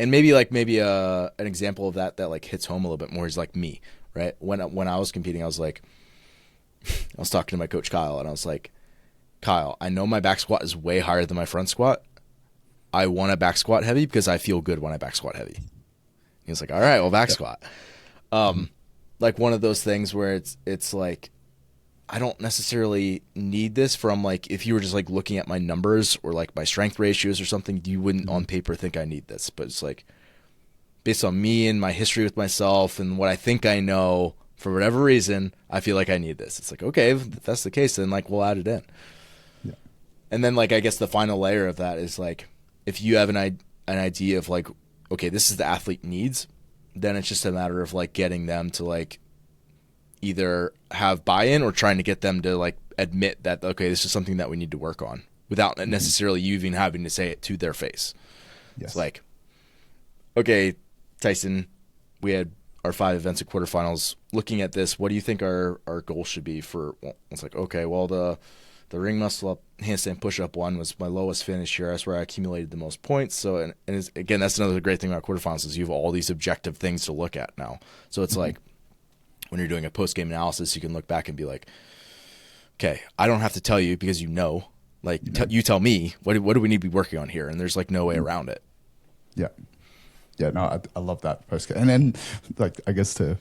and maybe an example of that like hits home a little bit more is like me, right? When I was competing, I was like, I was talking to my coach Kyle, and I was like, Kyle, I know my back squat is way higher than my front squat. I want to back squat heavy because I feel good when I back squat heavy. He was like, all right, well, back squat. Like one of those things where it's like, I don't necessarily need this from like, if you were just like looking at my numbers or like my strength ratios or something, you wouldn't on paper think I need this. But it's like, based on me and my history with myself and what I think I know, for whatever reason, I feel like I need this. It's like, okay, if that's the case, then like we'll add it in. Yeah. And then like, I guess the final layer of that is like, if you have an idea of like, okay, this is the athlete needs, then it's just a matter of like getting them to like either have buy-in or trying to get them to like admit that, okay, this is something that we need to work on without necessarily you even having to say it to their face. Yes. It's like, okay, Tyson, we had our 5 events at quarterfinals, looking at this, what do you think our goal should be for? Well, it's like, okay, well, the ring muscle up handstand push up one was my lowest finish here. That's where I accumulated the most points. So and again, that's another great thing about quarterfinals is you have all these objective things to look at now. So it's like when you're doing a post game analysis, you can look back and be like, okay, I don't have to tell you because you know, like you tell me what do we need to be working on here, and there's like no way around it. Yeah. Yeah, no, I love that postcard. And then, like, I guess the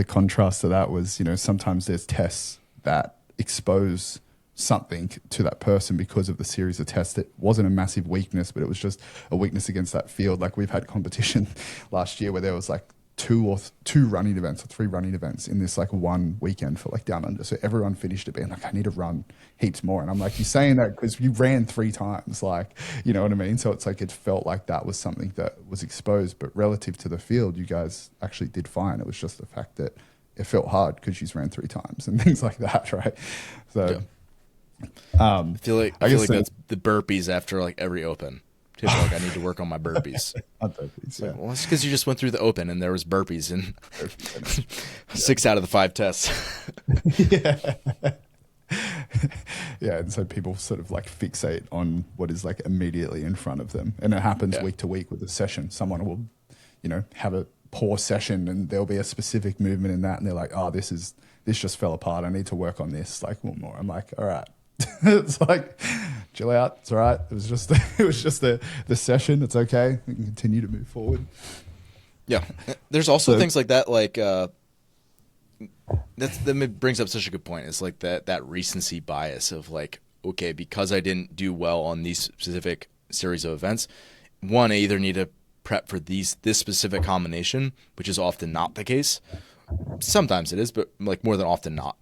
contrast to that was, you know, sometimes there's tests that expose something to that person because of the series of tests that wasn't a massive weakness, but it was just a weakness against that field. Like, we've had competition last year where there was like two running events or 3 running events in this like one weekend for like Down Under. So everyone finished it being like, I need to run heaps more. And I'm like, you're saying that because you ran 3 times, like, you know what I mean? So it's like, it felt like that was something that was exposed, but relative to the field, you guys actually did fine. It was just the fact that it felt hard because you ran 3 times and things like that. Right. So, I feel like that's the burpees after like every open. People are like, I need to work on my burpees. Burpees, yeah. Well, it's because you just went through the open and there was burpees in 6 out of the 5 tests. Yeah. Yeah, and so people sort of like fixate on what is like immediately in front of them. And it happens week to week with a session. Someone will, you know, have a poor session and there'll be a specific movement in that and they're like, oh, this just fell apart. I need to work on this like one more. I'm like, all right. It's like, chill out. It's all right. It was just the session. It's okay. We can continue to move forward. Yeah. There's also things like that, like that brings up such a good point. It's like that recency bias of like, okay, because I didn't do well on these specific series of events, one, I either need to prep for this specific combination, which is often not the case. Sometimes it is, but like more than often not.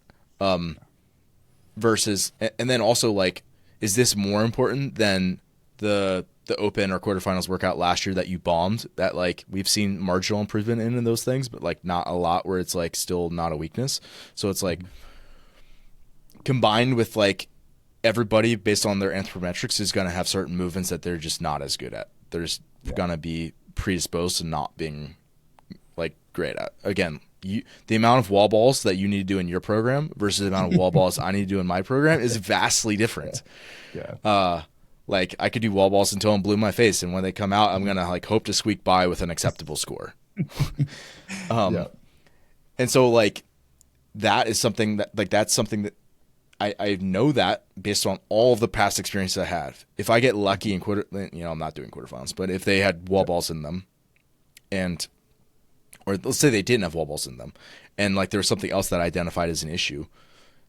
Versus, and then also like, is this more important than the open or quarterfinals workout last year that you bombed, that like we've seen marginal improvement in those things, but like not a lot, where it's like still not a weakness. So it's like combined with like everybody based on their anthropometrics is going to have certain movements that they're just not as good at. They're just going to be predisposed to not being like great at. Again, the amount of wall balls that you need to do in your program versus the amount of wall balls I need to do in my program is vastly different. Yeah. Like I could do wall balls until I'm blue in my face, and when they come out, I'm gonna like hope to squeak by with an acceptable score. And so like that is something that like that's something that I know that based on all of the past experiences I have. If I get lucky in I'm not doing quarterfinals, but if they had wall balls in them, or let's say they didn't have wall balls in them, and like there was something else that I identified as an issue,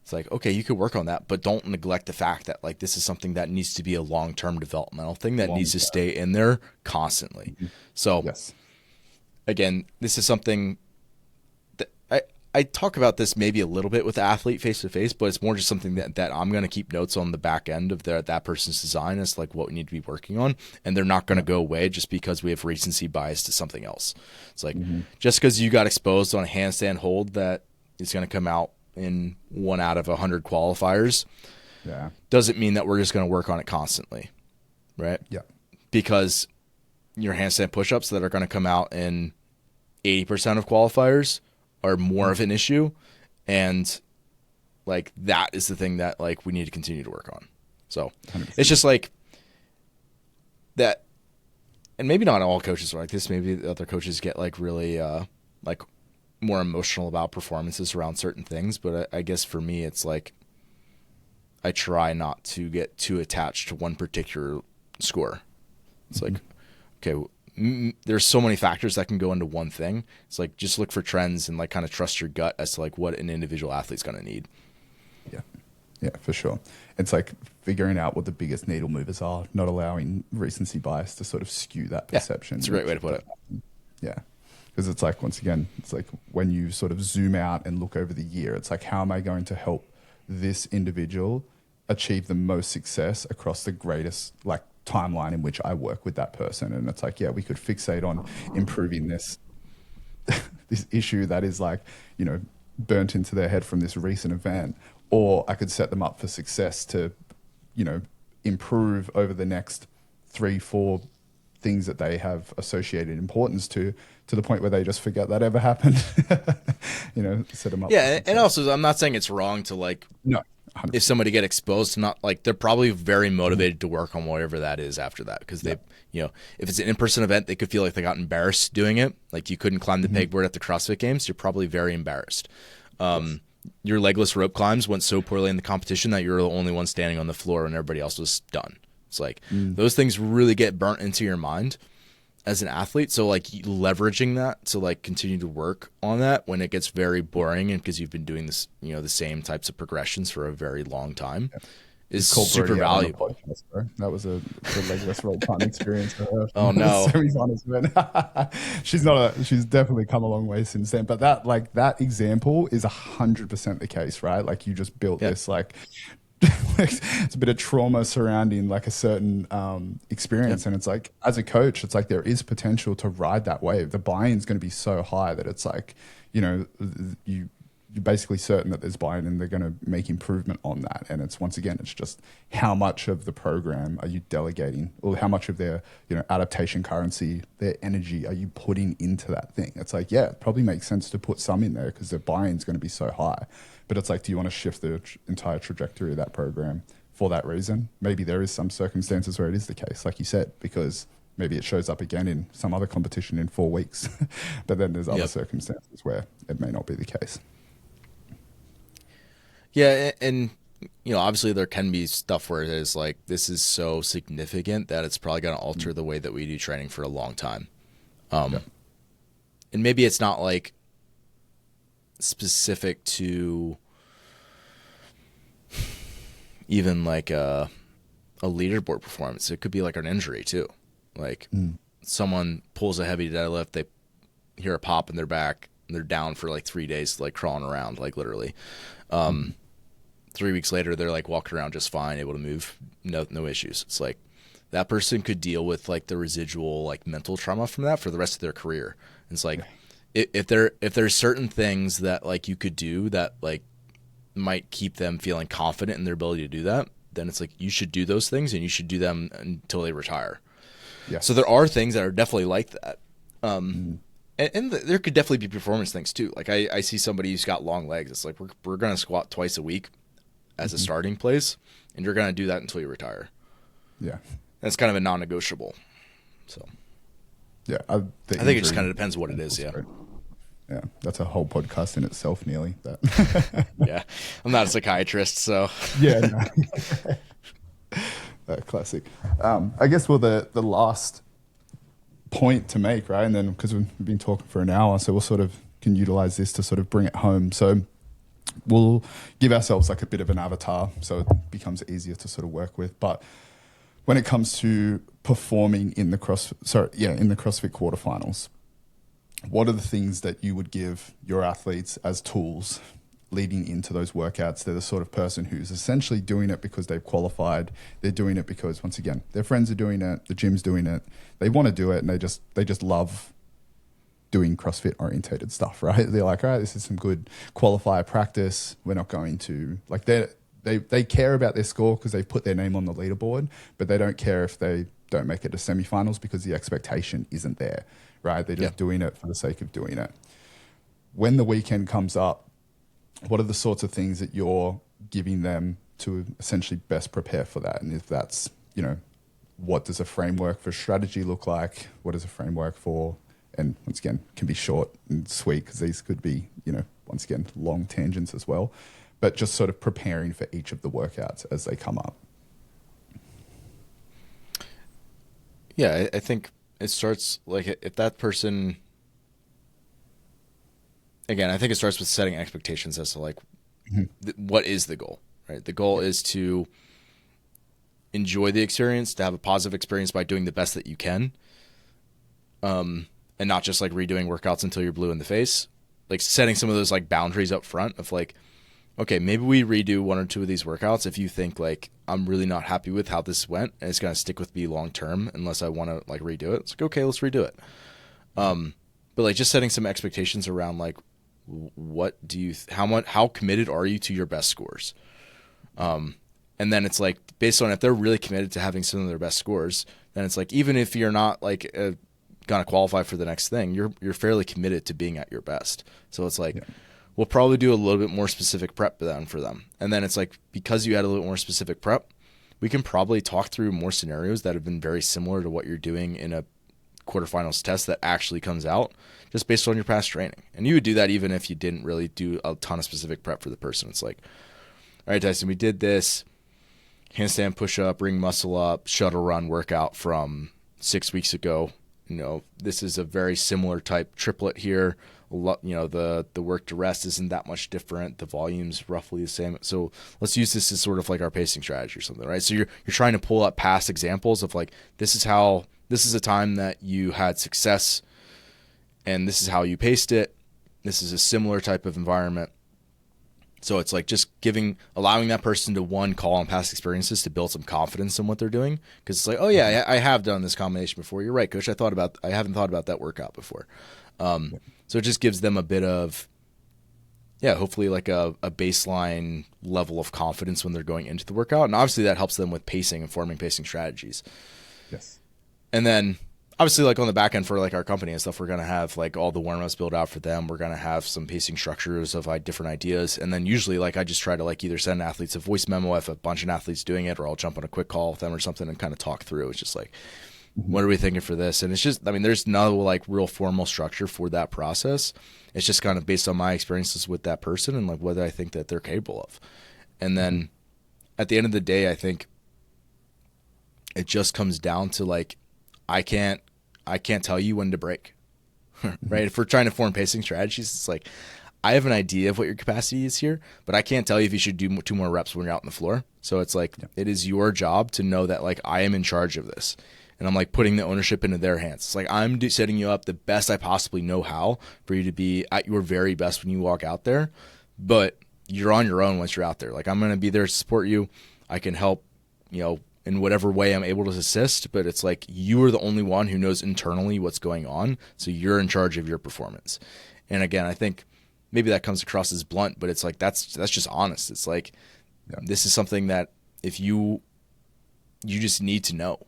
it's like, okay, you could work on that, but don't neglect the fact that like this is something that needs to be a long-term developmental thing that needs to stay in there constantly. So again, this is something that I talk about this maybe a little bit with the athlete face to face, but it's more just something that I'm going to keep notes on the back end of that person's design as like what we need to be working on. And they're not going to go away just because we have recency bias to something else. It's like, just because you got exposed on a handstand hold that is going to come out in 1 out of 100 qualifiers doesn't mean that we're just going to work on it constantly. Right. Yeah. Because your handstand push-ups that are going to come out in 80% of qualifiers are more of an issue, and like that is the thing that like we need to continue to work on. So 100%. It's just like that, and maybe not all coaches are like this. Maybe the other coaches get like really like more emotional about performances around certain things, but I guess for me it's like I try not to get too attached to one particular score. It's like, okay, there's so many factors that can go into one thing. It's like just look for trends and like kind of trust your gut as to like what an individual athlete's going to need. Yeah, for sure. It's like figuring out what the biggest needle movers are, not allowing recency bias to sort of skew that perception. It's a great way to put it. Yeah. Because it's like, once again, it's like when you sort of zoom out and look over the year, it's like, how am I going to help this individual achieve the most success across the greatest like timeline in which I work with that person? And it's like, yeah, we could fixate on improving this this issue that is like, you know, burnt into their head from this recent event, or I could set them up for success to, you know, improve over the next 3-4 things that they have associated importance to the point where they just forget that ever happened. Set them up. Yeah, and also I'm not saying it's wrong to like No, if 100%. somebody get exposed to not like they're probably very motivated to work on whatever that is after that because they if it's an in-person event they could feel like they got embarrassed doing it, like you couldn't climb the pegboard at the CrossFit games, you're probably very embarrassed. Your legless rope climbs went so poorly in the competition that you're the only one standing on the floor when everybody else was done. It's like those things really get burnt into your mind as an athlete, so like leveraging that to like continue to work on that when it gets very boring and because you've been doing this the same types of progressions for a very long time is super valuable. Podcast, bro. That was the legless roll time experience for her. Oh no. Semi-finals win. She's definitely come a long way since then. But that example is 100% the case, right? Like you just built this like it's a bit of trauma surrounding like a certain experience. And it's like, as a coach, it's like there is potential to ride that wave. The buy-in is going to be so high that it's like, you're basically certain that there's buy-in and they're going to make improvement on that. And it's, once again, it's just how much of the program are you delegating, or how much of their, adaptation currency, their energy are you putting into that thing? It's like, yeah, it probably makes sense to put some in there because the buy-in is going to be so high. But it's like, do you want to shift the entire trajectory of that program for that reason? Maybe there is some circumstances where it is the case, like you said, because maybe it shows up again in some other competition in 4 weeks. But then there's other circumstances where it may not be the case. Yeah, and obviously there can be stuff where it is like this is so significant that it's probably going to alter the way that we do training for a long time. And maybe it's not like specific to even like a leaderboard performance. It could be like an injury too. Like someone pulls a heavy deadlift, they hear a pop in their back, and they're down for like 3 days, like crawling around, like literally. 3 weeks later, they're like walking around just fine, able to move, no issues. It's like that person could deal with like the residual like mental trauma from that for the rest of their career. And it's like if there's certain things that like you could do that like might keep them feeling confident in their ability to do that, then it's like you should do those things and you should do them until they retire. Yeah. So there are things that are definitely like that. And there could definitely be performance things too. Like I see somebody who's got long legs. It's like we're going to squat twice a week as a starting place, and you're going to do that until you retire. Yeah. That's kind of a non-negotiable. So yeah, I think it just kind of depends what it is. Yeah. Great. Yeah, that's a whole podcast in itself, nearly. Yeah, I'm not a psychiatrist, so. Yeah, no. Classic. I guess the last point to make, right? And then because we've been talking for an hour, so we'll sort of can utilize this to sort of bring it home. So we'll give ourselves like a bit of an avatar so it becomes easier to sort of work with. But when it comes to performing in the CrossFit quarterfinals, what are the things that you would give your athletes as tools leading into those workouts? They're the sort of person who's essentially doing it because they've qualified. They're doing it because, once again, their friends are doing it, the gym's doing it. They want to do it, and they just love doing CrossFit orientated stuff, right? They're like, all right, this is some good qualifier practice. We're not going to like they care about their score because they've put their name on the leaderboard, but they don't care if they don't make it to semifinals because the expectation isn't there, right? They're just doing it for the sake of doing it. When the weekend comes up, what are the sorts of things that you're giving them to essentially best prepare for that? And if that's, what does a framework for strategy look like? What is a framework for, and once again, can be short and sweet because these could be, once again, long tangents as well, but just sort of preparing for each of the workouts as they come up. Yeah, I think it starts like if that person, again, I think it starts with setting expectations as to like what is the goal, right? The goal is to enjoy the experience, to have a positive experience by doing the best that you can, and not just like redoing workouts until you're blue in the face. Like setting some of those like boundaries up front of like, okay, maybe we redo 1 or 2 of these workouts if you think like I'm really not happy with how this went and it's going to stick with me long term unless I want to like redo it. It's like, okay, let's redo it. But like just setting some expectations around like what do you how committed are you to your best scores? And then it's like based on if they're really committed to having some of their best scores, then it's like, even if you're not like gonna qualify for the next thing, you're fairly committed to being at your best. So it's like, we'll probably do a little bit more specific prep then for them. And then it's like, because you had a little more specific prep, we can probably talk through more scenarios that have been very similar to what you're doing in a quarterfinals test that actually comes out just based on your past training. And you would do that even if you didn't really do a ton of specific prep for the person. It's like, all right, Tyson, we did this handstand push-up, ring muscle up, shuttle run workout from 6 weeks ago. You know, this is a very similar type triplet here. You know, the work to rest isn't that much different. The volume's roughly the same. So let's use this as sort of like our pacing strategy or something, right? So you're trying to pull up past examples of like, this is a time that you had success, and this is how you paced it. This is a similar type of environment. So it's like just allowing that person to, one, call on past experiences to build some confidence in what they're doing. Because it's like, oh yeah, I have done this combination before. You're right, coach. I haven't thought about that workout before. So it just gives them a bit of, hopefully like a baseline level of confidence when they're going into the workout. And obviously that helps them with pacing and forming pacing strategies. Yes. And then obviously like on the back end for like our company and stuff, we're going to have like all the warm-ups built out for them. We're going to have some pacing structures of like different ideas. And then usually like I just try to like either send athletes a voice memo if a bunch of athletes doing it, or I'll jump on a quick call with them or something and kind of talk through. It's just like, what are we thinking for this? And it's just, I mean, there's no like real formal structure for that process. It's just kind of based on my experiences with that person and like what I think that they're capable of. And then at the end of the day, I think it just comes down to like, I can't tell you when to break, right? If we're trying to form pacing strategies, it's like, I have an idea of what your capacity is here, but I can't tell you if you should do 2 more reps when you're out on the floor. So it's like, it is your job to know that like I am in charge of this. And I'm like putting the ownership into their hands. It's like, I'm setting you up the best I possibly know how for you to be at your very best when you walk out there. But you're on your own once you're out there. Like, I'm going to be there to support you. I can help, in whatever way I'm able to assist. But it's like, you are the only one who knows internally what's going on. So you're in charge of your performance. And again, I think maybe that comes across as blunt, but it's like, that's just honest. It's like, this is something that if you just need to know.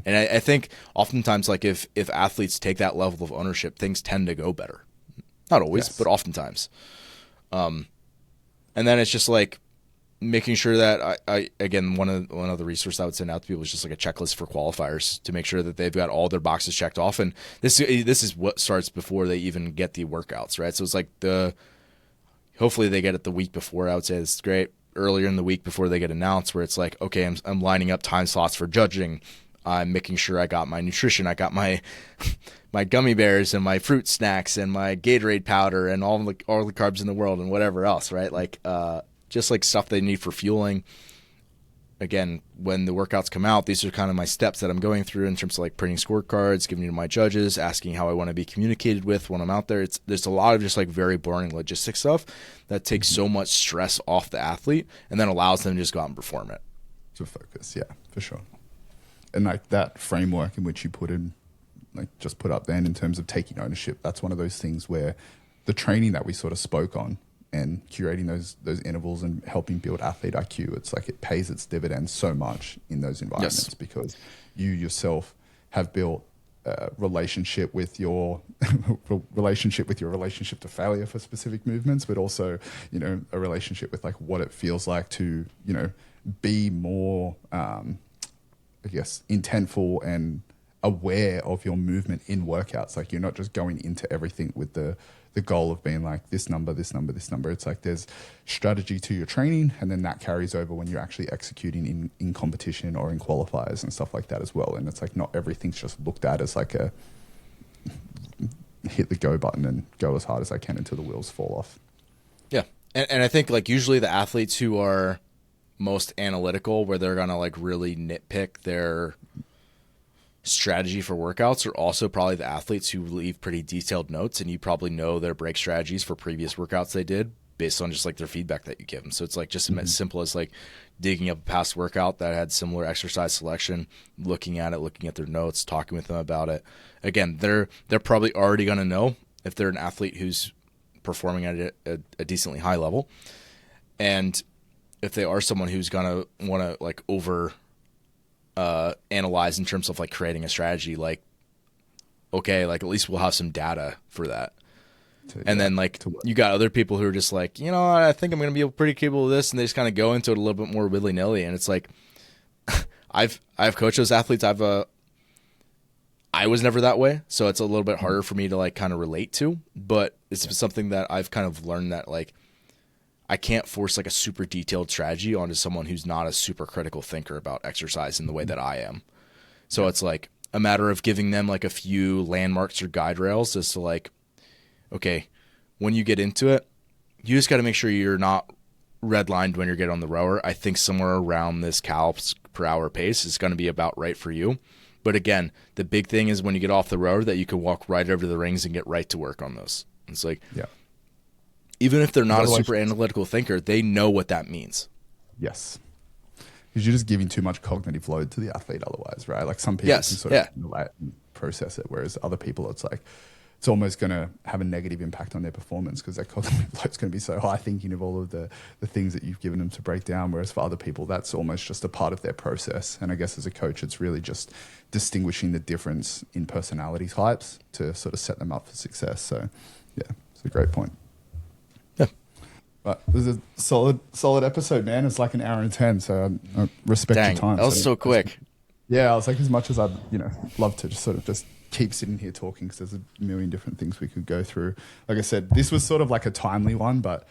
And I think oftentimes, like if athletes take that level of ownership, things tend to go better. Not always, but oftentimes. And then it's just like making sure that I again, one of the resources I would send out to people is just like a checklist for qualifiers to make sure that they've got all their boxes checked off. And this is what starts before they even get the workouts, right? So it's like hopefully they get it the week before. I would say this is great. Earlier in the week before they get announced, where it's like, okay, I'm lining up time slots for judging. I'm making sure I got my nutrition. I got my gummy bears and my fruit snacks and my Gatorade powder and all the carbs in the world and whatever else, right? Like just like stuff they need for fueling. Again, when the workouts come out, these are kind of my steps that I'm going through in terms of like printing scorecards, giving it to my judges, asking how I want to be communicated with when I'm out there. There's a lot of just like very boring logistic stuff that takes so much stress off the athlete and then allows them to just go out and perform it. To focus, yeah, for sure. And like that framework in which you put up then in terms of taking ownership, that's one of those things where the training that we sort of spoke on and curating those intervals and helping build athlete IQ, it's like it pays its dividends so much in those environments because you yourself have built a relationship with your relationship to failure for specific movements, but also, a relationship with like what it feels like to, be more, I guess, intentful and aware of your movement in workouts. Like you're not just going into everything with the goal of being like this number, this number, this number. It's like there's strategy to your training, and then that carries over when you're actually executing in competition or in qualifiers and stuff like that as well. And it's like not everything's just looked at as like a hit the go button and go as hard as I can until the wheels fall off. Yeah. And I think like usually the athletes who are most analytical, where they're going to like really nitpick their strategy for workouts, are also probably the athletes who leave pretty detailed notes, and you probably know their break strategies for previous workouts they did based on just like their feedback that you give them. So it's like just as simple as like digging up a past workout that had similar exercise selection, looking at their notes, talking with them about it. Again, they're probably already going to know if they're an athlete who's performing at a decently high level, and if they are someone who's going to want to like analyze in terms of like creating a strategy, like, okay, like at least we'll have some data for that. And then like you got other people who are just like, you know, I think I'm going to be pretty capable of this. And they just kind of go into it a little bit more willy nilly. And it's like, I've coached those athletes. I was never that way. So it's a little bit harder for me to like kind of relate to, but it's something that I've kind of learned that like, I can't force like a super detailed strategy onto someone who's not a super critical thinker about exercise in the way that I am. So it's like a matter of giving them like a few landmarks or guide rails as to like, okay, when you get into it, you just got to make sure you're not redlined when you're getting on the rower. I think somewhere around this calories per hour pace is going to be about right for you. But again, the big thing is when you get off the rower that you can walk right over to the rings and get right to work on those. It's like, even if they're not a super analytical thinker, they know what that means. Yes. Because you're just giving too much cognitive load to the athlete otherwise, right? Like some people can sort of process it, whereas other people, it's like, it's almost going to have a negative impact on their performance because their cognitive load's going to be so high thinking of all of the things that you've given them to break down. Whereas for other people, that's almost just a part of their process. And I guess as a coach, it's really just distinguishing the difference in personality types to sort of set them up for success. So yeah, it's a great point. Yeah. But it was a solid episode, man. It's like an hour and 10. So I respect your time. That was so quick. Yeah. I was like, as much as I'd, love to just sort of just keep sitting here talking because there's a million different things we could go through. Like I said, this was sort of like a timely one, but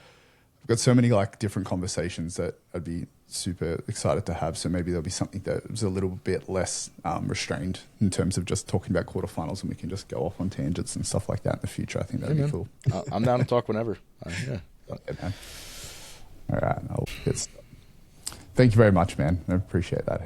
I've got so many like different conversations that I'd be super excited to have. So maybe there'll be something that was a little bit less restrained in terms of just talking about quarterfinals, and we can just go off on tangents and stuff like that in the future. I think that'd be cool. I'm down to talk whenever. Yeah, man. All right. Thank you very much, man. I appreciate that.